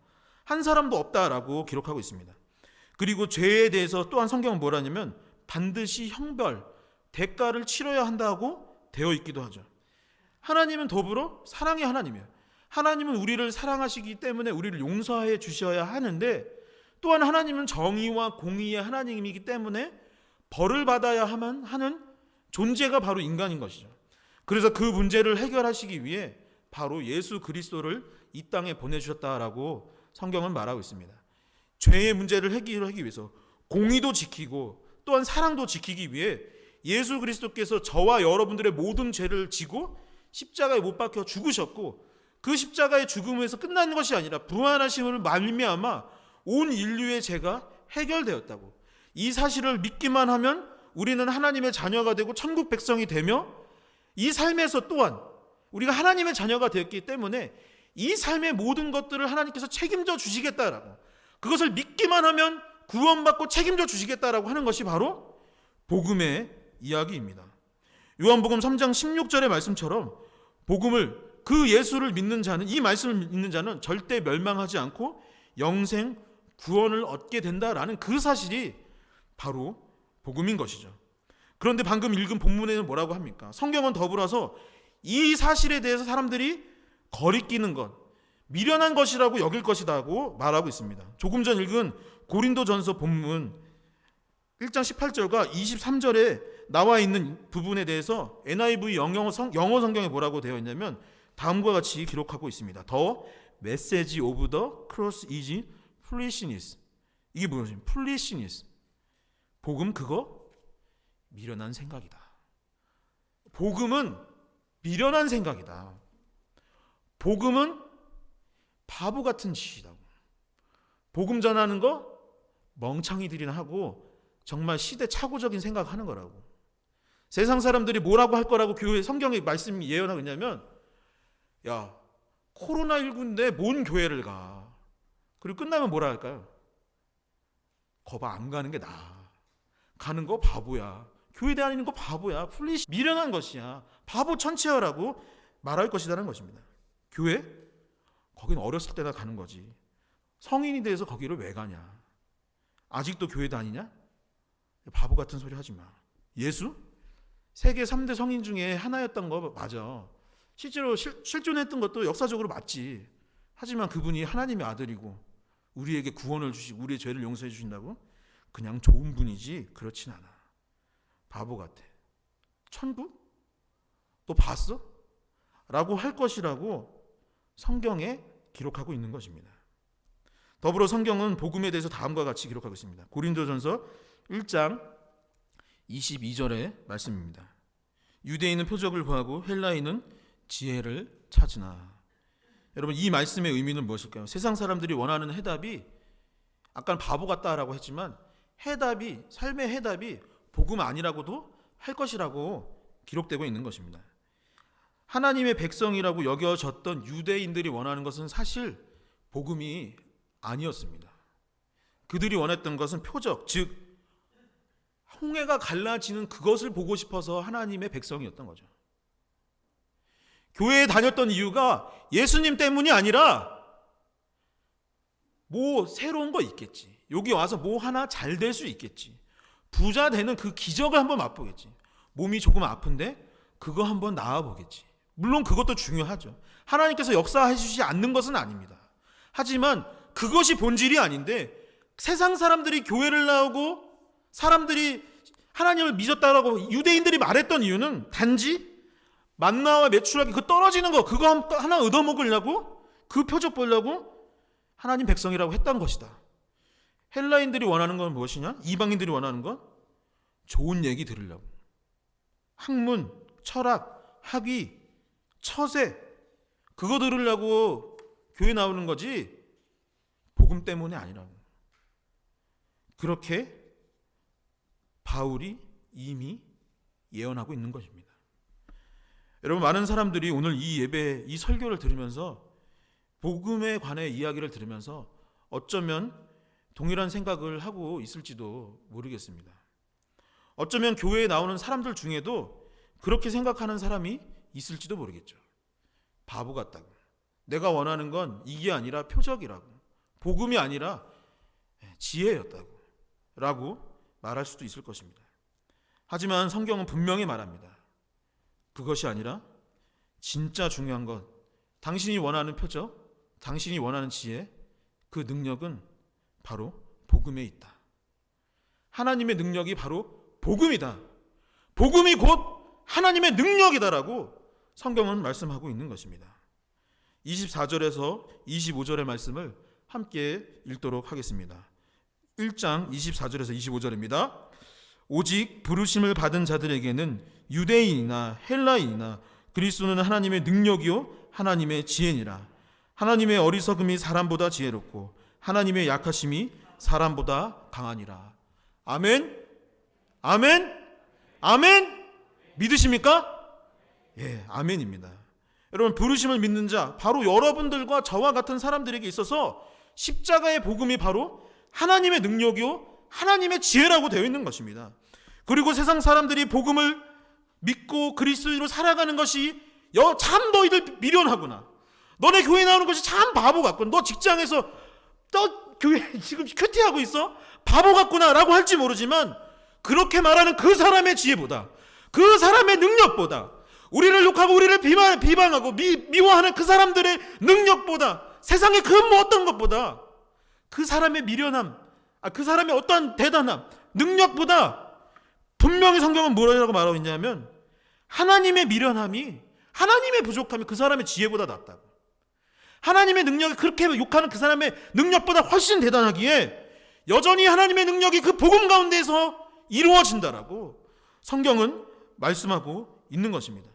한 사람도 없다라고 기록하고 있습니다. 그리고 죄에 대해서 또한 성경은 뭐라냐면 반드시 형벌, 대가를 치러야 한다고 되어 있기도 하죠. 하나님은 더불어 사랑의 하나님이에요. 하나님은 우리를 사랑하시기 때문에 우리를 용서해 주셔야 하는데, 또한 하나님은 정의와 공의의 하나님이기 때문에 벌을 받아야만 하는 존재가 바로 인간인 것이죠. 그래서 그 문제를 해결하시기 위해 바로 예수 그리스도를 이 땅에 보내주셨다라고 성경은 말하고 있습니다. 죄의 문제를 해결하기 위해서 공의도 지키고 또한 사랑도 지키기 위해 예수 그리스도께서 저와 여러분들의 모든 죄를 지고 십자가에 못 박혀 죽으셨고, 그 십자가의 죽음에서 끝나는 것이 아니라 부활하심을 말미암아 온 인류의 죄가 해결되었다고. 이 사실을 믿기만 하면 우리는 하나님의 자녀가 되고 천국 백성이 되며, 이 삶에서 또한 우리가 하나님의 자녀가 되었기 때문에 이 삶의 모든 것들을 하나님께서 책임져 주시겠다라고, 그것을 믿기만 하면 구원받고 책임져 주시겠다라고 하는 것이 바로 복음의 이야기입니다. 요한복음 3장 16절의 말씀처럼 복음을, 그 예수를 믿는 자는, 이 말씀을 믿는 자는 절대 멸망하지 않고 영생 구원을 얻게 된다라는 그 사실이 바로 복음인 것이죠. 그런데 방금 읽은 본문에는 뭐라고 합니까? 성경은 더불어서 이 사실에 대해서 사람들이 거리끼는 것, 미련한 것이라고 여길 것이라고 말하고 있습니다. 조금 전 읽은 고린도전서 본문 1장 18절과 23절에 나와 있는 부분에 대해서 NIV 영어 성경에 뭐라고 되어 있냐면 다음과 같이 기록하고 있습니다. The message of the cross is foolishness. 이게 뭐죠? foolishness. 복음 그거 미련한 생각이다. 복음은 미련한 생각이다. 복음은 바보 같은 짓이다. 복음 전하는 거 멍청이들이나 하고 정말 시대착오적인 생각하는 거라고. 세상 사람들이 뭐라고 할 거라고 교회 성경의 말씀이 예언하고 있냐면, 야, 코로나19인데 뭔 교회를 가. 그리고 끝나면 뭐라 할까요? 거봐, 안 가는 게 나아. 가는 거 바보야. 교회 다니는 거 바보야, 플리시 미련한 것이야, 바보 천치야라고 말할 것이라는 것입니다. 교회? 거긴 어렸을 때나 가는 거지. 성인이 돼서 거기를 왜 가냐? 아직도 교회 다니냐? 바보 같은 소리 하지 마. 예수? 세계 3대 성인 중에 하나였던 거 맞아. 실제로 실존했던 것도 역사적으로 맞지. 하지만 그분이 하나님의 아들이고 우리에게 구원을 주시고 우리의 죄를 용서해 주신다고? 그냥 좋은 분이지 그렇진 않아. 바보 같아. 천국? 또 봤어? 라고 할 것이라고 성경에 기록하고 있는 것입니다. 더불어 성경은 복음에 대해서 다음과 같이 기록하고 있습니다. 고린도전서 1장 22절의 말씀입니다. 유대인은 표적을 구하고 헬라인은 지혜를 찾으나. 여러분, 이 말씀의 의미는 무엇일까요? 세상 사람들이 원하는 해답이 아까 바보 같다라고 했지만 해답이, 삶의 해답이 복음 아니라고도 할 것이라고 기록되고 있는 것입니다. 하나님의 백성이라고 여겨졌던 유대인들이 원하는 것은 사실 복음이 아니었습니다. 그들이 원했던 것은 표적, 즉 홍해가 갈라지는 그것을 보고 싶어서 하나님의 백성이었던 거죠. 교회에 다녔던 이유가 예수님 때문이 아니라 뭐 새로운 거 있겠지. 여기 와서 뭐 하나 잘 될 수 있겠지. 부자 되는 그 기적을 한번 맛보겠지. 몸이 조금 아픈데 그거 한번 나아보겠지. 물론 그것도 중요하죠. 하나님께서 역사해 주시지 않는 것은 아닙니다. 하지만 그것이 본질이 아닌데 세상 사람들이 교회를 나오고 사람들이 하나님을 믿었다라고 유대인들이 말했던 이유는 단지 만나와 메추라기 그 떨어지는 거 그거 하나 얻어먹으려고 그 표적 보려고 하나님 백성이라고 했던 것이다. 헬라인들이 원하는 건 무엇이냐? 이방인들이 원하는 건 좋은 얘기 들으려고. 학문, 철학, 학위, 처세 그거 들으려고 교회 나오는 거지 복음 때문에 아니라고. 그렇게 바울이 이미 예언하고 있는 것입니다. 여러분, 많은 사람들이 오늘 이 예배, 이 설교를 들으면서 복음에 관해 이야기를 들으면서 어쩌면 동일한 생각을 하고 있을지도 모르겠습니다. 어쩌면 교회에 나오는 사람들 중에도 그렇게 생각하는 사람이 있을지도 모르겠죠. 바보 같다고. 내가 원하는 건 이게 아니라 표적이라고. 복음이 아니라 지혜였다고. 라고 말할 수도 있을 것입니다. 하지만 성경은 분명히 말합니다. 그것이 아니라 진짜 중요한 것, 당신이 원하는 표적, 당신이 원하는 지혜, 그 능력은 바로 복음에 있다. 하나님의 능력이 바로 복음이다. 복음이 곧 하나님의 능력이다라고 성경은 말씀하고 있는 것입니다. 24절에서 25절의 말씀을 함께 읽도록 하겠습니다. 1장 24절에서 25절입니다. 오직 부르심을 받은 자들에게는 유대인이나 헬라인이나 그리스도는 하나님의 능력이요 하나님의 지혜니라. 하나님의 어리석음이 사람보다 지혜롭고 하나님의 약하심이 사람보다 강하니라. 아멘? 아멘? 아멘? 믿으십니까? 예, 아멘입니다. 여러분, 부르심을 믿는 자, 바로 여러분들과 저와 같은 사람들에게 있어서 십자가의 복음이 바로 하나님의 능력이요 하나님의 지혜라고 되어 있는 것입니다. 그리고 세상 사람들이 복음을 믿고 그리스도로 살아가는 것이 참 너희들 미련하구나. 너네 교회 나오는 것이 참 바보 같구나. 너 직장에서 너 교회 지금 큐티하고 있어? 바보 같구나 라고 할지 모르지만 그렇게 말하는 그 사람의 지혜보다 그 사람의 능력보다 우리를 욕하고 우리를 비방하고 미워하는 그 사람들의 능력보다 세상의 그 어떤 것보다 그 사람의 미련함, 그 사람의 어떠한 대단함, 능력보다 분명히 성경은 뭐라고 말하고 있냐면 하나님의 미련함이, 하나님의 부족함이 그 사람의 지혜보다 낫다고. 하나님의 능력이 그렇게 욕하는 그 사람의 능력보다 훨씬 대단하기에 여전히 하나님의 능력이 그 복음 가운데서 이루어진다라고 성경은 말씀하고 있는 것입니다.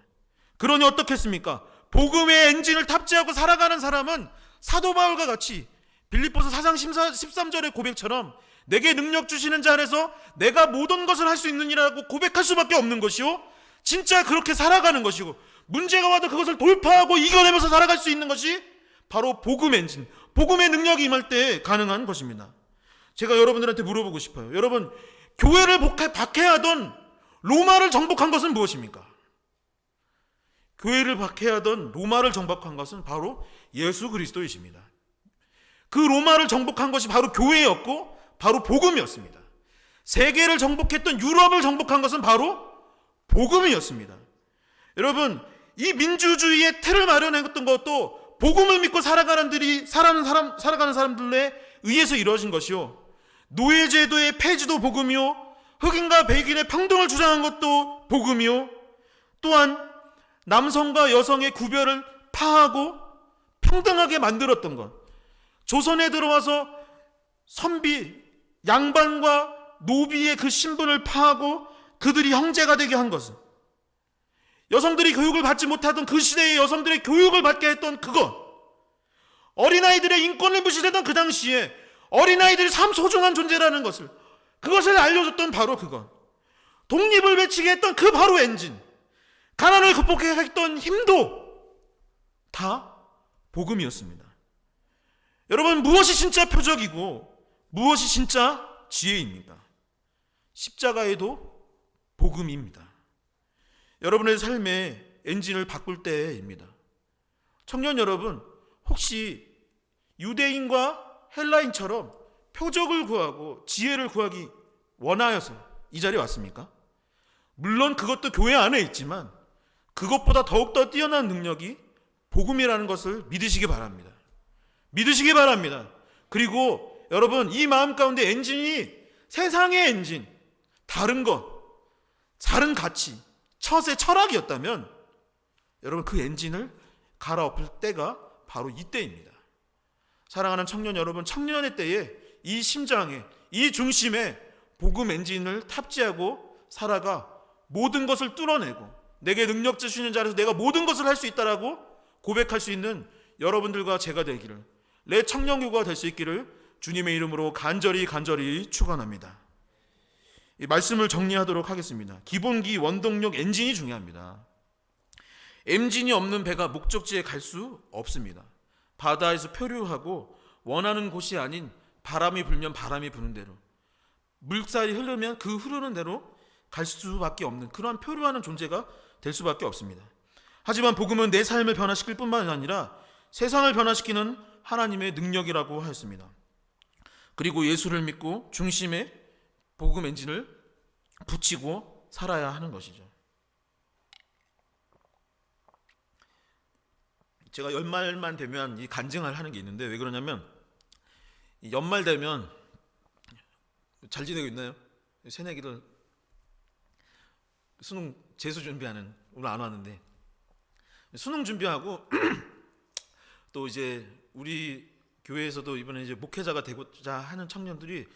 그러니 어떻겠습니까? 복음의 엔진을 탑재하고 살아가는 사람은 사도 바울과 같이 빌립보서 4장 13절의 고백처럼 내게 능력 주시는 자 안에서 내가 모든 것을 할 수 있느니라고 고백할 수밖에 없는 것이요, 진짜 그렇게 살아가는 것이고 문제가 와도 그것을 돌파하고 이겨내면서 살아갈 수 있는 것이 바로 복음 엔진, 복음의 능력이 임할 때 가능한 것입니다. 제가 여러분들한테 물어보고 싶어요. 여러분, 교회를 박해하던 로마를 정복한 것은 무엇입니까? 교회를 박해하던 로마를 정복한 것은 바로 예수 그리스도이십니다. 그 로마를 정복한 것이 바로 교회였고 바로 복음이었습니다. 세계를 정복했던 유럽을 정복한 것은 바로 복음이었습니다. 여러분, 이 민주주의의 틀을 마련했던 것도 복음을 믿고 살아가는 사람들에 의해서 이루어진 것이요, 노예제도의 폐지도 복음이요, 흑인과 백인의 평등을 주장한 것도 복음이요, 또한 남성과 여성의 구별을 파하고 평등하게 만들었던 것, 조선에 들어와서 선비, 양반과 노비의 그 신분을 파하고 그들이 형제가 되게 한 것은, 여성들이 교육을 받지 못하던 그 시대의 여성들의 교육을 받게 했던 그것, 어린아이들의 인권을 무시했던 그 당시에 어린아이들이 참 소중한 존재라는 것을, 그것을 알려줬던 바로 그것, 독립을 외치게 했던 그 바로 엔진, 가난을 극복해 했던 힘도 다 복음이었습니다. 여러분, 무엇이 진짜 표적이고 무엇이 진짜 지혜입니까? 십자가에도 복음입니다. 여러분의 삶의 엔진을 바꿀 때입니다. 청년 여러분, 혹시 유대인과 헬라인처럼 표적을 구하고 지혜를 구하기 원하여서 이 자리에 왔습니까? 물론 그것도 교회 안에 있지만 그것보다 더욱더 뛰어난 능력이 복음이라는 것을 믿으시기 바랍니다. 믿으시기 바랍니다. 그리고 여러분, 이 마음 가운데 엔진이 세상의 엔진, 다른 것, 다른 가치, 처세, 철학이었다면 여러분, 그 엔진을 갈아엎을 때가 바로 이때입니다. 사랑하는 청년 여러분, 청년의 때에 이 심장에, 이 중심에 복음 엔진을 탑재하고 살아가 모든 것을 뚫어내고 내게 능력 주시는 자리에서 내가 모든 것을 할 수 있다라고 고백할 수 있는 여러분들과 제가 되기를, 내 청년교구가 될 수 있기를 주님의 이름으로 간절히 축원합니다. 이 말씀을 정리하도록 하겠습니다. 기본기, 원동력, 엔진이 중요합니다. 엔진이 없는 배가 목적지에 갈 수 없습니다. 바다에서 표류하고 원하는 곳이 아닌 바람이 불면 바람이 부는 대로, 물살이 흐르면 그 흐르는 대로 갈 수밖에 없는 그러한 표류하는 존재가 될 수밖에 없습니다. 하지만 복음은 내 삶을 변화시킬 뿐만 아니라 세상을 변화시키는 하나님의 능력이라고 하였습니다. 그리고 예수를 믿고 중심에 복음 엔진을 붙이고 살아야 하는 것이죠. 제가 연말만 되면 이 간증을 하는 게 있는데, 왜 그러냐면 이 연말 되면 잘 지내고 있나요? 새내기들 수능 재수 준비하는, 오늘 안 왔는데 수능 준비하고 또 이제 우리 교회에서도 이번에 이제 목회자가 되고자 하는 청년들이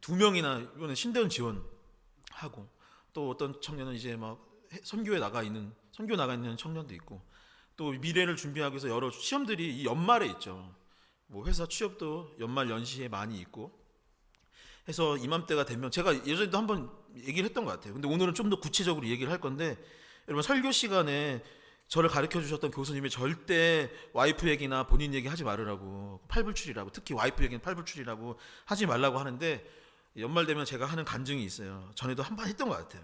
2명이나 이번에 신대원 지원하고, 또 어떤 청년은 이제 막 선교 나가 있는 청년도 있고, 또 미래를 준비하기 위해서 여러 시험들이 이 연말에 있죠. 뭐 회사 취업도 연말 연시에 많이 있고 해서 이맘때가 되면, 제가 예전에도 한번 얘기를 했던 것 같아요. 근데 오늘은 좀 더 구체적으로 얘기를 할 건데, 여러분, 설교 시간에 저를 가르쳐 주셨던 교수님이 절대 와이프 얘기나 본인 얘기 하지 말으라고, 팔불출이라고, 특히 와이프 얘기는 팔불출이라고 하지 말라고 하는데, 연말 되면 제가 하는 간증이 있어요. 전에도 한 번 했던 것 같아요.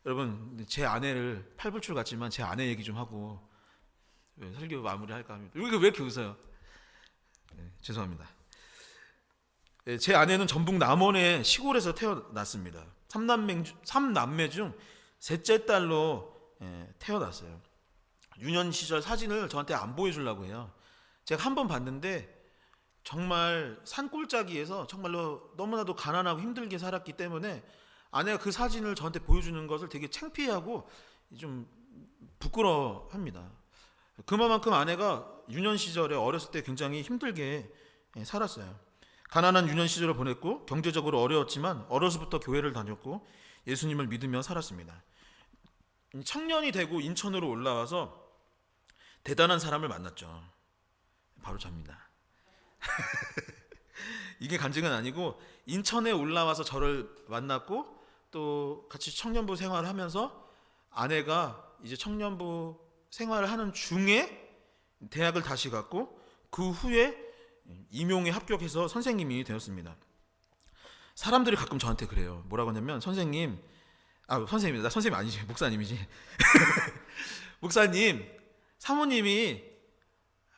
여러분, 제 아내를 팔불출 같지만 제 아내 얘기 좀 하고 설교 마무리할까 합니다. 왜 이렇게 웃어요? 네, 죄송합니다. 제 아내는 전북 남원의 시골에서 태어났습니다. 3남매 중 셋째 딸로 태어났어요. 유년 시절 사진을 저한테 안 보여주려고 해요. 제가 한 번 봤는데 정말 산골짜기에서 정말로 너무나도 가난하고 힘들게 살았기 때문에 아내가 그 사진을 저한테 보여주는 것을 되게 창피하고 좀 부끄러워합니다. 그만큼 아내가 유년 시절에 어렸을 때 굉장히 힘들게 살았어요. 가난한 유년 시절을 보냈고 경제적으로 어려웠지만 어려서부터 교회를 다녔고 예수님을 믿으며 살았습니다. 청년이 되고 인천으로 올라와서 대단한 사람을 만났죠. 바로 접니다. 이게 간증은 아니고, 인천에 올라와서 저를 만났고 또 같이 청년부 생활을 하면서 아내가 이제 청년부 생활을 하는 중에 대학을 다시 갔고, 그 후에 임용에 합격해서 선생님이 되었습니다. 사람들이 가끔 저한테 그래요. 뭐라고 하냐면, 선생님, 선생님이다. 나 선생님 아니지. 목사님이지. 목사님, 사모님이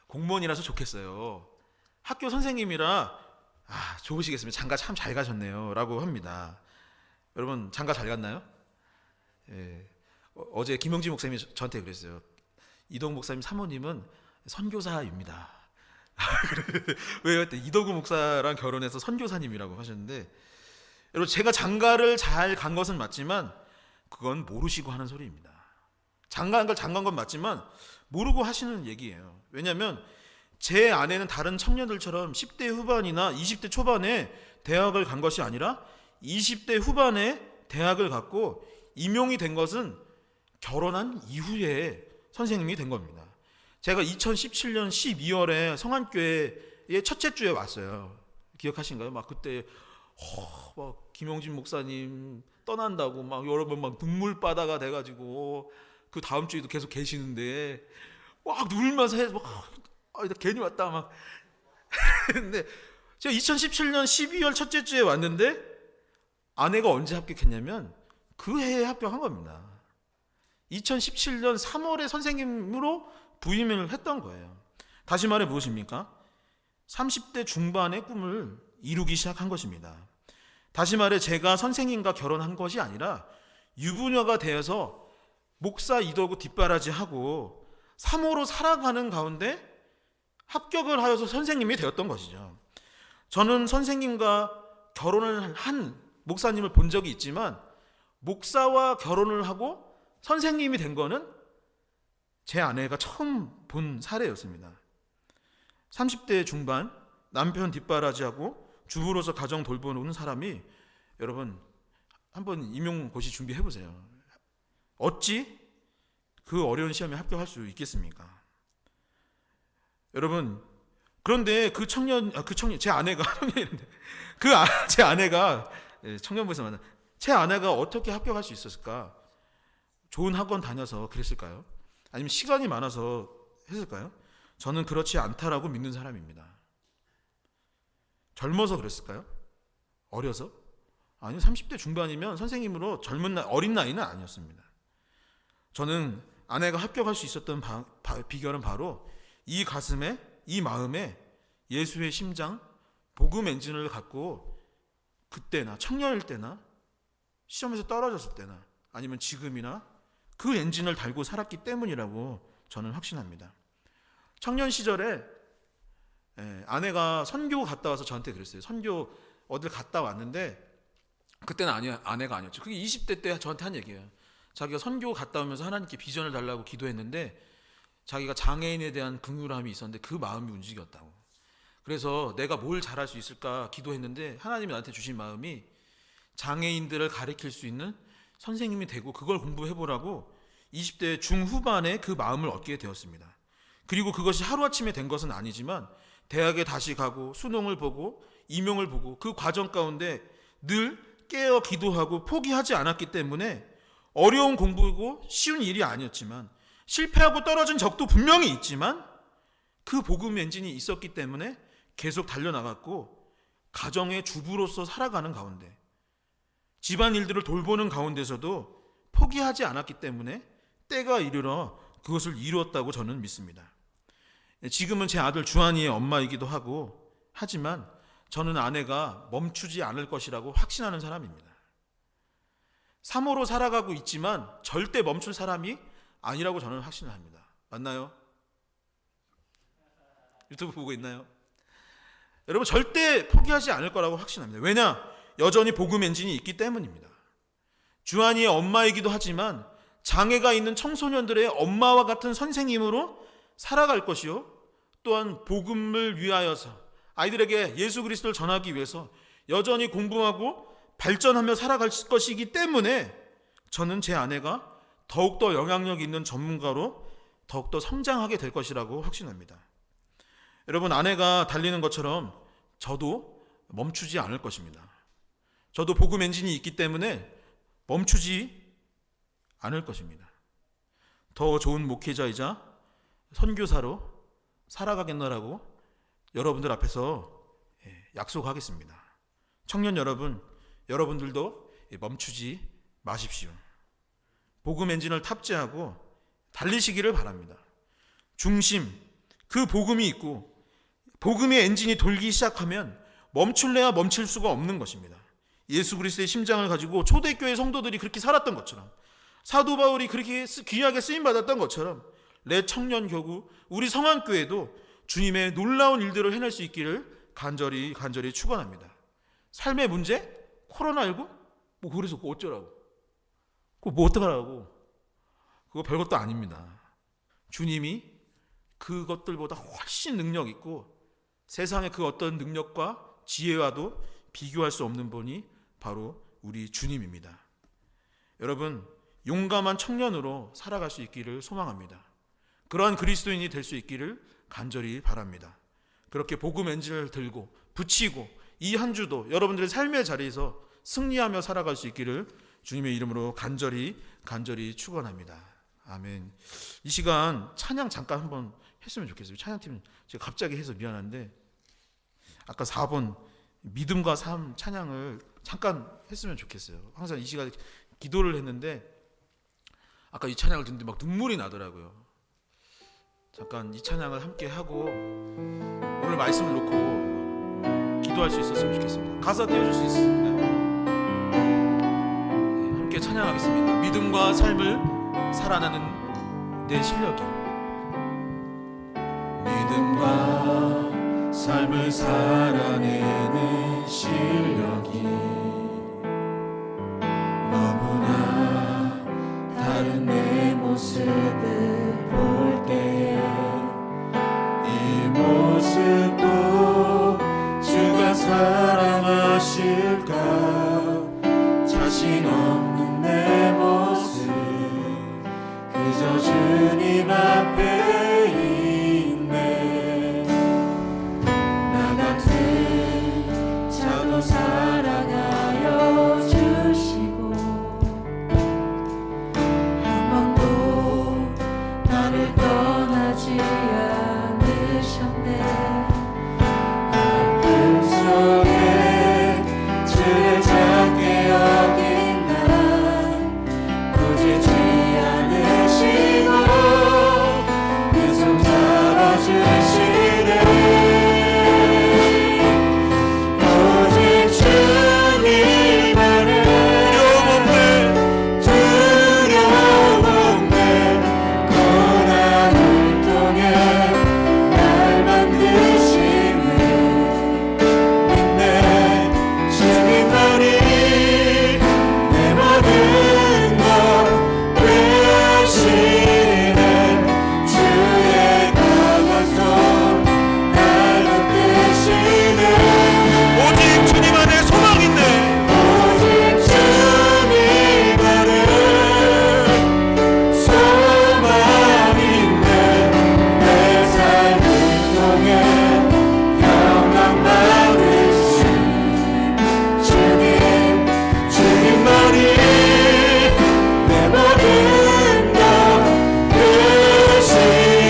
공무원이라서 좋겠어요. 학교 선생님이라 좋으시겠습니다. 장가 참 잘 가셨네요. 라고 합니다. 여러분, 장가 잘 갔나요? 예. 어제 김영지 목사님이 저한테 그랬어요. 이동 목사님 사모님은 선교사입니다. 왜요? 했더니 이덕우 목사랑 결혼해서 선교사님이라고 하셨는데, 여러분, 제가 장가를 잘 간 것은 맞지만 그건 모르시고 하는 소리입니다. 장가한 건 맞지만 모르고 하시는 얘기예요. 왜냐하면 제 아내는 다른 청년들처럼 10대 후반이나 20대 초반에 대학을 간 것이 아니라 20대 후반에 대학을 갔고 임용이 된 것은 결혼한 이후에 선생님이 된 겁니다. 제가 2017년 12월에 성안교회의 첫째 주에 왔어요. 기억하신가요? 막 그때 막 김용진 목사님 떠난다고 막 여러분 막 눈물바다가 돼가지고 그 다음 주에도 계속 계시는데 막 울면서 해서 나 괜히 왔다 막 근데 제가 2017년 12월 첫째 주에 왔는데 아내가 언제 합격했냐면 그 해에 합격한 겁니다. 2017년 3월에 선생님으로 부임을 했던 거예요. 다시 말해 무엇입니까? 30대 중반의 꿈을 이루기 시작한 것입니다. 다시 말해 제가 선생님과 결혼한 것이 아니라 유부녀가 되어서 목사 이더고 뒷바라지하고 사모로 살아가는 가운데 합격을 하여서 선생님이 되었던 것이죠. 저는 선생님과 결혼을 한 목사님을 본 적이 있지만 목사와 결혼을 하고 선생님이 된 거는 제 아내가 처음 본 사례였습니다. 30대 중반 남편 뒷바라지하고 주부로서 가정 돌보는 사람이 여러분 한번 임용고시 준비해 보세요. 어찌 그 어려운 시험에 합격할 수 있겠습니까? 여러분 그런데 제 아내가 제 아내가 청년부에서 만난 제 아내가 어떻게 합격할 수 있었을까? 좋은 학원 다녀서 그랬을까요? 아니면 시간이 많아서 했을까요? 저는 그렇지 않다라고 믿는 사람입니다. 젊어서 그랬을까요? 어려서? 아니요, 30대 중반이면 선생님으로 어린 나이는 아니었습니다. 저는 아내가 합격할 수 있었던 비결은 바로 이 가슴에, 이 마음에 예수의 심장, 복음 엔진을 갖고 그때나 청년일 때나 시험에서 떨어졌을 때나 아니면 지금이나 그 엔진을 달고 살았기 때문이라고 저는 확신합니다. 청년 시절에 아내가 선교 갔다 와서 저한테 그랬어요. 선교 어딜 갔다 왔는데 그때는 아내가 아니었죠. 그게 20대 때 저한테 한 얘기예요. 자기가 선교 갔다 오면서 하나님께 비전을 달라고 기도했는데 자기가 장애인에 대한 긍휼함이 있었는데 그 마음이 움직였다고. 그래서 내가 뭘 잘할 수 있을까 기도했는데 하나님이 나한테 주신 마음이 장애인들을 가르칠 수 있는 선생님이 되고 그걸 공부해보라고 20대 중후반에 그 마음을 얻게 되었습니다. 그리고 그것이 하루아침에 된 것은 아니지만 대학에 다시 가고 수능을 보고 임용을 보고 그 과정 가운데 늘 깨어 기도하고 포기하지 않았기 때문에 어려운 공부이고 쉬운 일이 아니었지만 실패하고 떨어진 적도 분명히 있지만 그 복음 엔진이 있었기 때문에 계속 달려나갔고 가정의 주부로서 살아가는 가운데 집안일들을 돌보는 가운데서도 포기하지 않았기 때문에 때가 이르러 그것을 이루었다고 저는 믿습니다. 지금은 제 아들 주한이의 엄마이기도 하고 하지만 저는 아내가 멈추지 않을 것이라고 확신하는 사람입니다. 사모로 살아가고 있지만 절대 멈출 사람이 아니라고 저는 확신을 합니다. 맞나요? 유튜브 보고 있나요? 여러분 절대 포기하지 않을 거라고 확신합니다. 왜냐? 여전히 복음 엔진이 있기 때문입니다. 주한이의 엄마이기도 하지만 장애가 있는 청소년들의 엄마와 같은 선생님으로 살아갈 것이요 또한 복음을 위하여서 아이들에게 예수 그리스도를 전하기 위해서 여전히 공부하고 발전하며 살아갈 것이기 때문에 저는 제 아내가 더욱더 영향력 있는 전문가로 더욱더 성장하게 될 것이라고 확신합니다. 여러분 아내가 달리는 것처럼 저도 멈추지 않을 것입니다. 저도 복음 엔진이 있기 때문에 멈추지 않을 것입니다. 더 좋은 목회자이자 선교사로 살아가겠노라고 여러분들 앞에서 약속하겠습니다. 청년 여러분, 여러분들도 멈추지 마십시오. 복음 엔진을 탑재하고 달리시기를 바랍니다. 중심, 그 복음이 있고 복음의 엔진이 돌기 시작하면 멈출래야 멈출 수가 없는 것입니다. 예수 그리스도의 심장을 가지고 초대교회 성도들이 그렇게 살았던 것처럼, 사도 바울이 그렇게 귀하게 쓰임받았던 것처럼 내 청년교구, 우리 성안교회도 주님의 놀라운 일들을 해낼 수 있기를 간절히 축원합니다. 삶의 문제? 코로나19? 뭐 그래서 그거 어쩌라고? 그거 뭐 어떡하라고? 그거 별것도 아닙니다. 주님이 그것들보다 훨씬 능력 있고 세상의 그 어떤 능력과 지혜와도 비교할 수 없는 분이 바로 우리 주님입니다. 여러분, 용감한 청년으로 살아갈 수 있기를 소망합니다. 그러한 그리스도인이 될 수 있기를 간절히 바랍니다. 그렇게 복음 엔진을 들고 붙이고 이 한 주도 여러분들의 삶의 자리에서 승리하며 살아갈 수 있기를 주님의 이름으로 간절히 축원합니다. 아멘. 이 시간 찬양 잠깐 한번 했으면 좋겠어요. 찬양팀 제가 갑자기 해서 미안한데 아까 4번 믿음과 삶 찬양을 잠깐 했으면 좋겠어요. 항상 이 시간에 기도를 했는데 아까 이 찬양을 듣는데 막 눈물이 나더라고요. 잠깐 이 찬양을 함께 하고 오늘 말씀을 놓고 기도할 수 있었으면 좋겠습니다. 가사 띄워줄 수 있습니까? 네, 함께 찬양하겠습니다. 믿음과 삶을 살아나는 내 실력이, 믿음과 삶을 살아내는 실력이 너무나 다른 내 모습을 볼 때에 이 모습도 주가 사랑하실까 자신 없는 내 모습 그저 주님 앞에 있네. 나 같은 자도 사랑하여 주시고 한 번도 나를 떠나지 않으셨네. 아픔 속에 주를 작게 여긴 날 꾸짖지 않으시고 내 손 잡아주시네. 오직 주님만을 두려움 없네. 고난을 통해 날 만드시네. 믿네. 주님만이 내 모든 것 되시네. 주의 강한 손 날 붙드시네. 오직 주님 안에 소망 있네. 오직 주님 안에 소망 있네. 내 삶을 통해 영광 받으신 주님만이 내 모든 것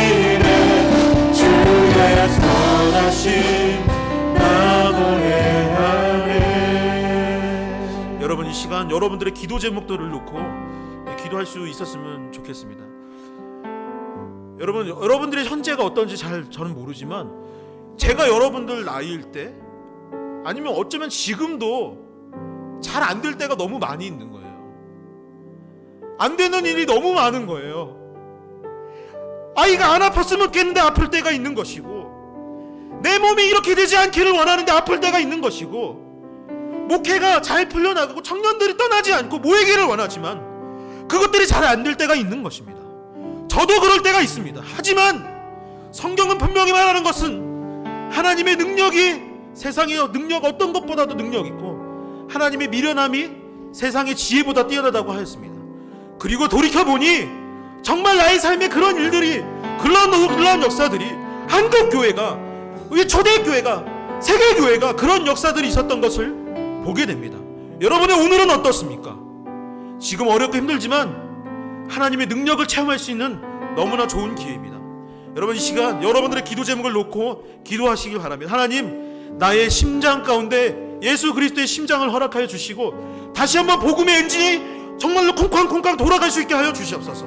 되시네. 주의 선하심 나 노래하네. 여러분, 이 시간 여러분들의 기도 제목들을 놓고 기도할 수 있었으면 좋겠습니다. 여러분들의 현재가 어떤지 저는 모르지만 제가 여러분들 나이일 때 아니면 어쩌면 지금도 잘 안 될 때가 너무 많이 있는 거예요. 안 되는 일이 너무 많은 거예요. 아이가 안 아팠으면 좋겠는데 아플 때가 있는 것이고, 내 몸이 이렇게 되지 않기를 원하는데 아플 때가 있는 것이고, 목회가 잘 풀려나가고 청년들이 떠나지 않고 모이기를 원하지만 그것들이 잘 안 될 때가 있는 것입니다. 저도 그럴 때가 있습니다. 하지만 성경은 분명히 말하는 것은 하나님의 능력이 세상의 능력 어떤 것보다도 능력 있고 하나님의 미련함이 세상의 지혜보다 뛰어나다고 하였습니다. 그리고 돌이켜보니 정말 나의 삶에 그런 일들이, 그런 놀라운 역사들이 한국교회가, 우리 초대교회가, 세계교회가 그런 역사들이 있었던 것을 보게 됩니다. 여러분의 오늘은 어떻습니까? 지금 어렵고 힘들지만 하나님의 능력을 체험할 수 있는 너무나 좋은 기회입니다. 여러분, 이 시간 여러분들의 기도 제목을 놓고 기도하시길 바랍니다. 하나님, 나의 심장 가운데 예수 그리스도의 심장을 허락하여 주시고 다시 한번 복음의 엔진이 정말로 콩쾅콩쾅 돌아갈 수 있게 하여 주시옵소서.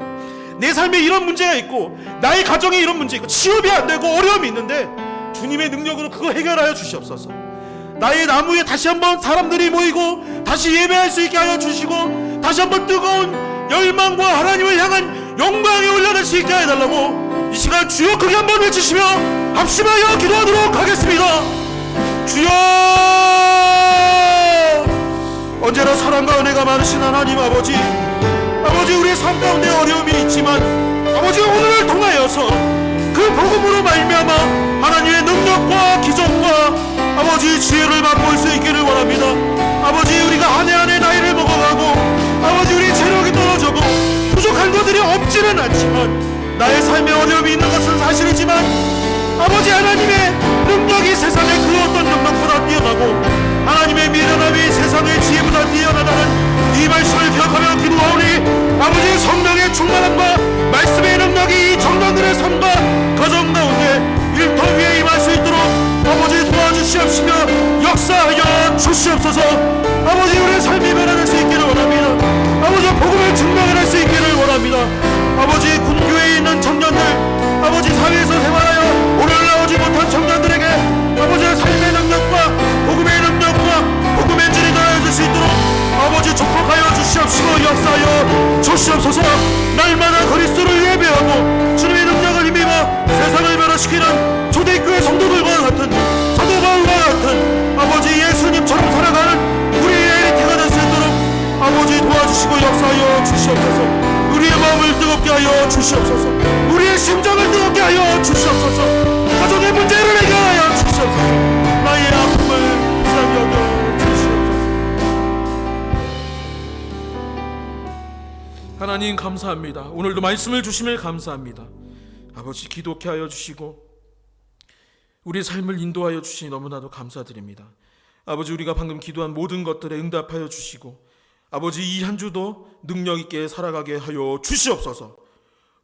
내 삶에 이런 문제가 있고 나의 가정에 이런 문제 있고 취업이 안 되고 어려움이 있는데 주님의 능력으로 그거 해결하여 주시옵소서. 나의 나무에 다시 한번 사람들이 모이고 다시 예배할 수 있게 하여 주시고 다시 한번 뜨거운 열망과 하나님을 향한 영광이 올려낼 수 있게 해달라고 이 시간 주여 크게 한번 외치시며 합심하여 기도하도록 하겠습니다. 주여, 언제나 사랑과 은혜가 많으신 하나님 아버지, 우리의 삶 가운데 어려움이 있지만 아버지 오늘을 통하여서 그 복음으로 말미암아 하나님의 능력과 기적과 아버지 지혜를 맛볼 수 있기를 원합니다. 아버지 우리가 한 해 한 해 나이를 먹어가고 아버지 우리 체력이 떨어져고 부족한 것들이 없지는 않지만 나의 삶에 어려움이 있는 것은 사실이지만 아버지 하나님의 능력이 세상의 그 어떤 능력보다 뛰어나고 하나님의 미련함이 세상의 지혜보다 뛰어나다는 이 말씀을 기억하며 기도하오니 아버지 성령의 충만함과 말씀의 능력이 이 청년들의 삶과 가정 가운데 일터 위에 임할 수 있도록 아버지 도와주시옵시며 역사하여 주시옵소서. 아버지 우리의 삶이 변화될 수 있기를 원합니다. 아버지 복음을 증명할 수 있기를 원합니다. 아버지 군교회에 있는 청년들 아버지 사회에서 생활하여 오늘나오지 못한 청년들에게 아버지의 삶의 능력과 복음의 능력과 복음의 질이 더해질 수 있도록 아버지 축복하여 주시옵시고 역사하여 주시옵소서. 날마다 그리스도를 예배하고 주님의 능력을 힘입어 세상을 변화시키는 초대교회 성도들과 같은 사도 바울과 같은 아버지 예수님처럼 살아가는 우리의 엘리트가 될 수 있도록 아버지 도와주시고 역사하여 주시옵소서. 우리의 마음을 뜨겁게 하여 주시옵소서. 우리의 심장을 뜨겁게 하여 주시옵소서. 가정의 문제를 해결하여 주시옵소서. 나의 아픔을 불쌍히 여겨 주시옵소서. 하나님 감사합니다. 오늘도 말씀을 주심을 감사합니다. 아버지 기도케 하여 주시고 우리의 삶을 인도하여 주시니 너무나도 감사드립니다. 아버지 우리가 방금 기도한 모든 것들에 응답하여 주시고 아버지 이 한 주도 능력 있게 살아가게 하여 주시옵소서.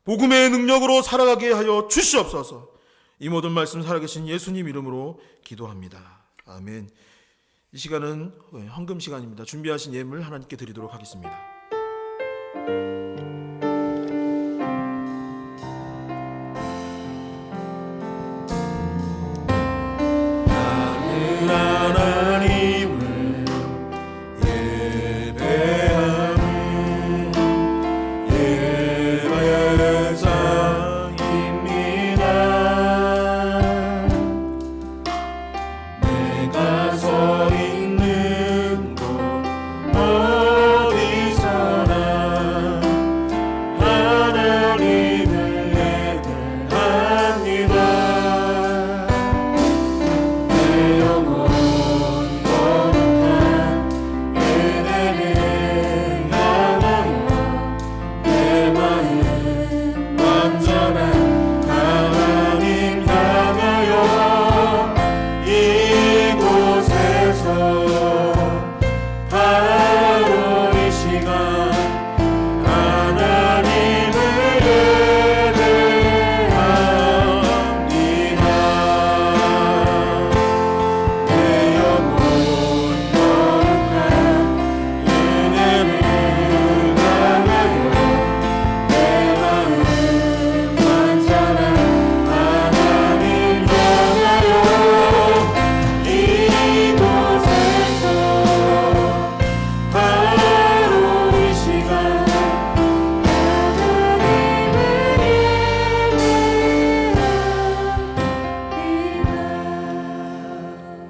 복음의 능력으로 살아가게 하여 주시옵소서. 이 모든 말씀 살아계신 예수님 이름으로 기도합니다. 아멘. 이 시간은 헌금 시간입니다. 준비하신 예물 하나님께 드리도록 하겠습니다. 하나님을 예배하는 예배자입니다. 내가 서 있는 곳 어디서나 하나님을 예배합니다. 내 영혼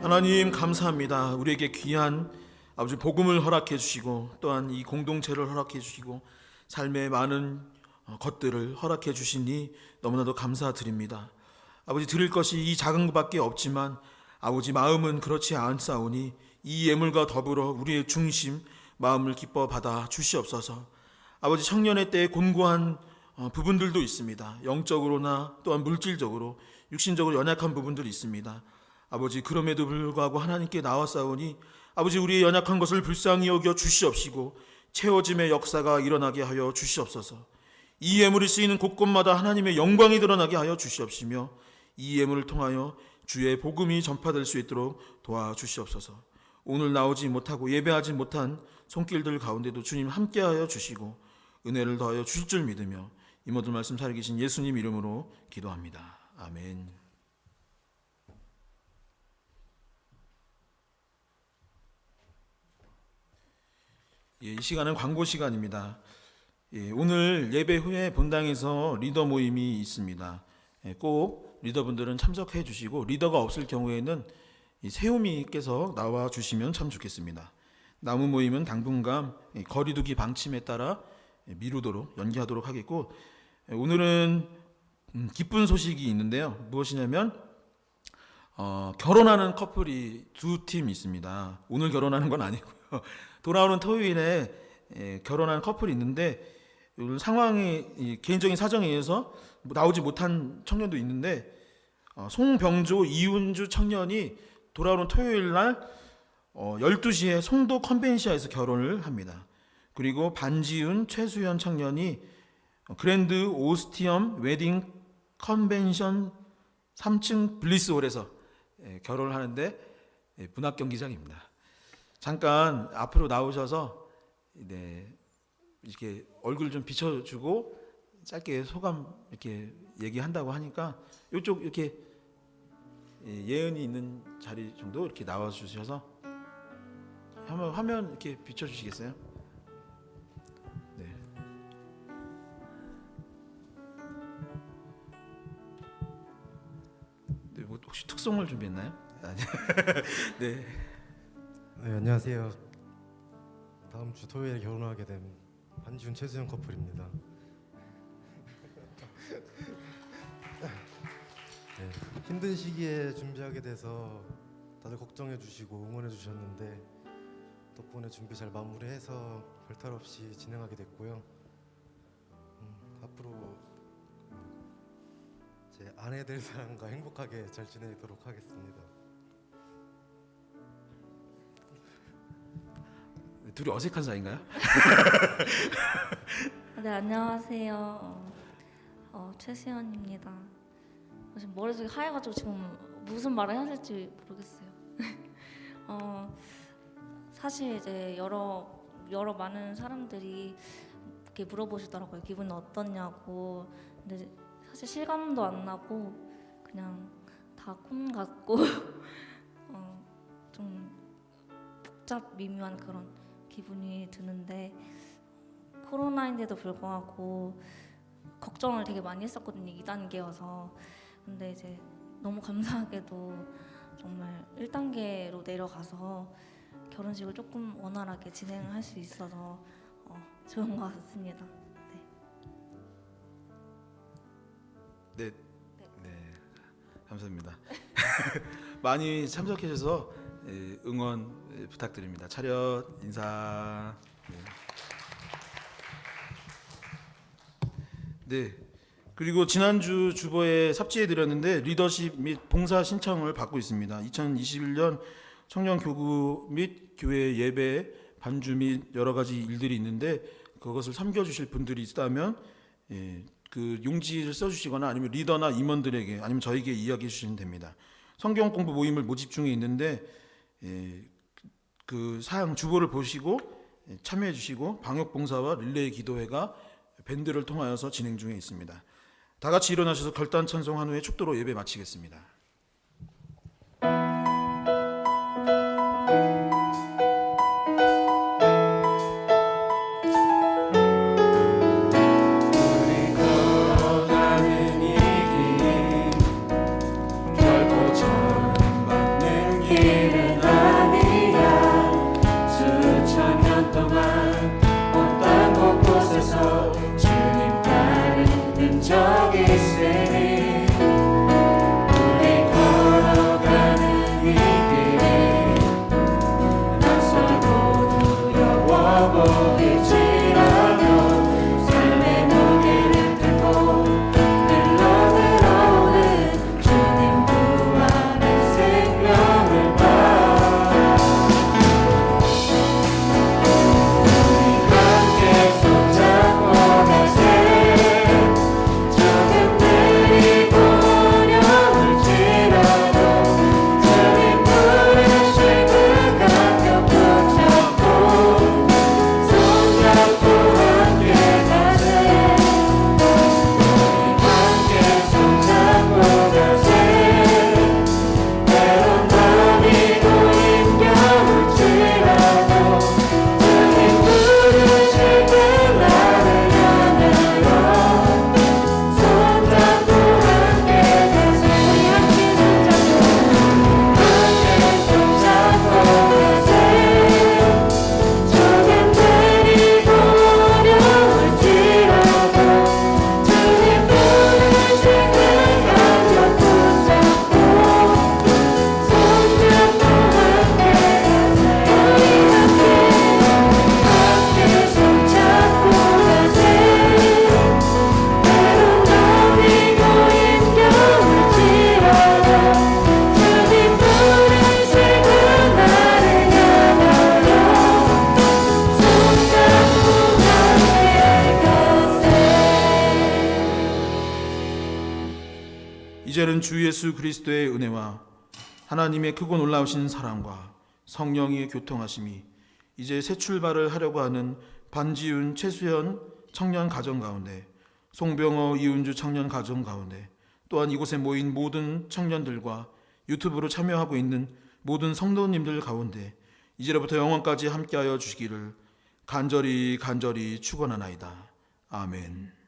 하나님 감사합니다. 우리에게 귀한 아버지 복음을 허락해 주시고 또한 이 공동체를 허락해 주시고 삶의 많은 것들을 허락해 주시니 너무나도 감사드립니다. 아버지 드릴 것이 이 작은 것밖에 없지만 아버지 마음은 그렇지 않사오니 이 예물과 더불어 우리의 중심 마음을 기뻐 받아 주시옵소서. 아버지 청년의 때에 곤고한 부분들도 있습니다. 영적으로나 또한 물질적으로 육신적으로 연약한 부분들이 있습니다. 아버지 그럼에도 불구하고 하나님께 나와싸우니 아버지 우리의 연약한 것을 불쌍히 여겨 주시옵시고 채워짐의 역사가 일어나게 하여 주시옵소서. 이 예물이 쓰이는 곳곳마다 하나님의 영광이 드러나게 하여 주시옵시며 이 예물을 통하여 주의 복음이 전파될 수 있도록 도와주시옵소서. 오늘 나오지 못하고 예배하지 못한 손길들 가운데도 주님 함께하여 주시고 은혜를 더하여 주실 줄 믿으며 이 모든 말씀 살아계신 예수님 이름으로 기도합니다. 아멘. 이 시간은 광고 시간입니다. 오늘 예배 후에 본당에서 리더 모임이 있습니다. 꼭 리더분들은 참석해 주시고 리더가 없을 경우에는 세우미께서 나와 주시면 참 좋겠습니다. 나무 모임은 당분간 거리두기 방침에 따라 미루도록 연기하도록 하겠고, 오늘은 기쁜 소식이 있는데요. 무엇이냐면 결혼하는 커플이 2팀 있습니다. 오늘 결혼하는 건 아니고요. 돌아오는 토요일에 결혼하는 커플이 있는데 오늘 상황이 개인적인 사정에 의해서 나오지 못한 청년도 있는데 송병조 이윤주 청년이 돌아오는 토요일 날 12시에 송도 컨벤시아에서 결혼을 합니다. 그리고 반지윤 최수연 청년이 그랜드 오스티엄 웨딩 컨벤션 3층 블리스홀에서 결혼을 하는데 문학 경기장입니다. 잠깐 앞으로 나오셔서 이렇게 얼굴 좀 비춰주고 짧게 소감 이렇게 얘기한다고 하니까 이쪽 이렇게 예은이 있는 자리 정도 이렇게 나와 주셔서 화면 이렇게 비춰주시겠어요? 네. 네, 뭐 혹시 특송을 준비했나요? 아니. 네. 네, 안녕하세요. 다음 주 토요일에 결혼하게 된 반지훈 최수영 커플입니다. 네, 힘든 시기에 준비하게 돼서 다들 걱정해 주시고 응원해 주셨는데 덕분에 준비 잘 마무리해서 별탈 없이 진행하게 됐고요. 앞으로 제 아내들 사랑과 행복하게 잘 지내도록 하겠습니다. 둘이 어색한 사이인가요? 네, 안녕하세요. 최수연입니다. 지금 머릿속이 하얘가지고 지금 무슨 말을 해야 될지 모르겠어요. 사실 이제 여러 많은 사람들이 이렇게 물어보시더라고요. 기분이 어떻냐고. 근데 사실 실감도 안 나고 그냥 다 꿈 같고 좀 복잡 미묘한 그런 기분이 드는데, 코로나인데도 불구하고 걱정을 되게 많이 했었거든요. 2단계여서. 근데 이제 너무 감사하게도 정말 1단계로 내려가서 결혼식을 조금 원활하게 진행을 할 수 있어서 좋은 것 같습니다. 네. 네. 감사합니다. 많이 참석해 주셔서 응원 부탁드립니다. 차렷 인사. 네. 그리고 지난주 주보에 삽지해 드렸는데 리더십 및 봉사 신청을 받고 있습니다. 2021년 청년 교구 및 교회 예배 반주 및 여러 가지 일들이 있는데 그것을 섬겨 주실 분들이 있다면 그 용지를 써 주시거나 아니면 리더나 임원들에게 아니면 저에게 이야기해 주시면 됩니다. 성경 공부 모임을 모집 중에 있는데 그 사항 주보를 보시고 참여해 주시고 방역 봉사와 릴레이 기도회가 밴드를 통하여서 진행 중에 있습니다. 다 같이 일어나셔서 결단 찬송한 후에 축도로 예배 마치겠습니다. 주님 따르는 적이 있으니 우리 이제는 주 예수 그리스도의 은혜와 하나님의 크고 놀라우신 사랑과 성령의 교통하심이 이제 새 출발을 하려고 하는 반지윤, 최수연 청년 가정 가운데, 송병호, 이은주 청년 가정 가운데, 또한 이곳에 모인 모든 청년들과 유튜브로 참여하고 있는 모든 성도님들 가운데 이제로부터 영원까지 함께하여 주시기를 간절히 축원하나이다. 아멘.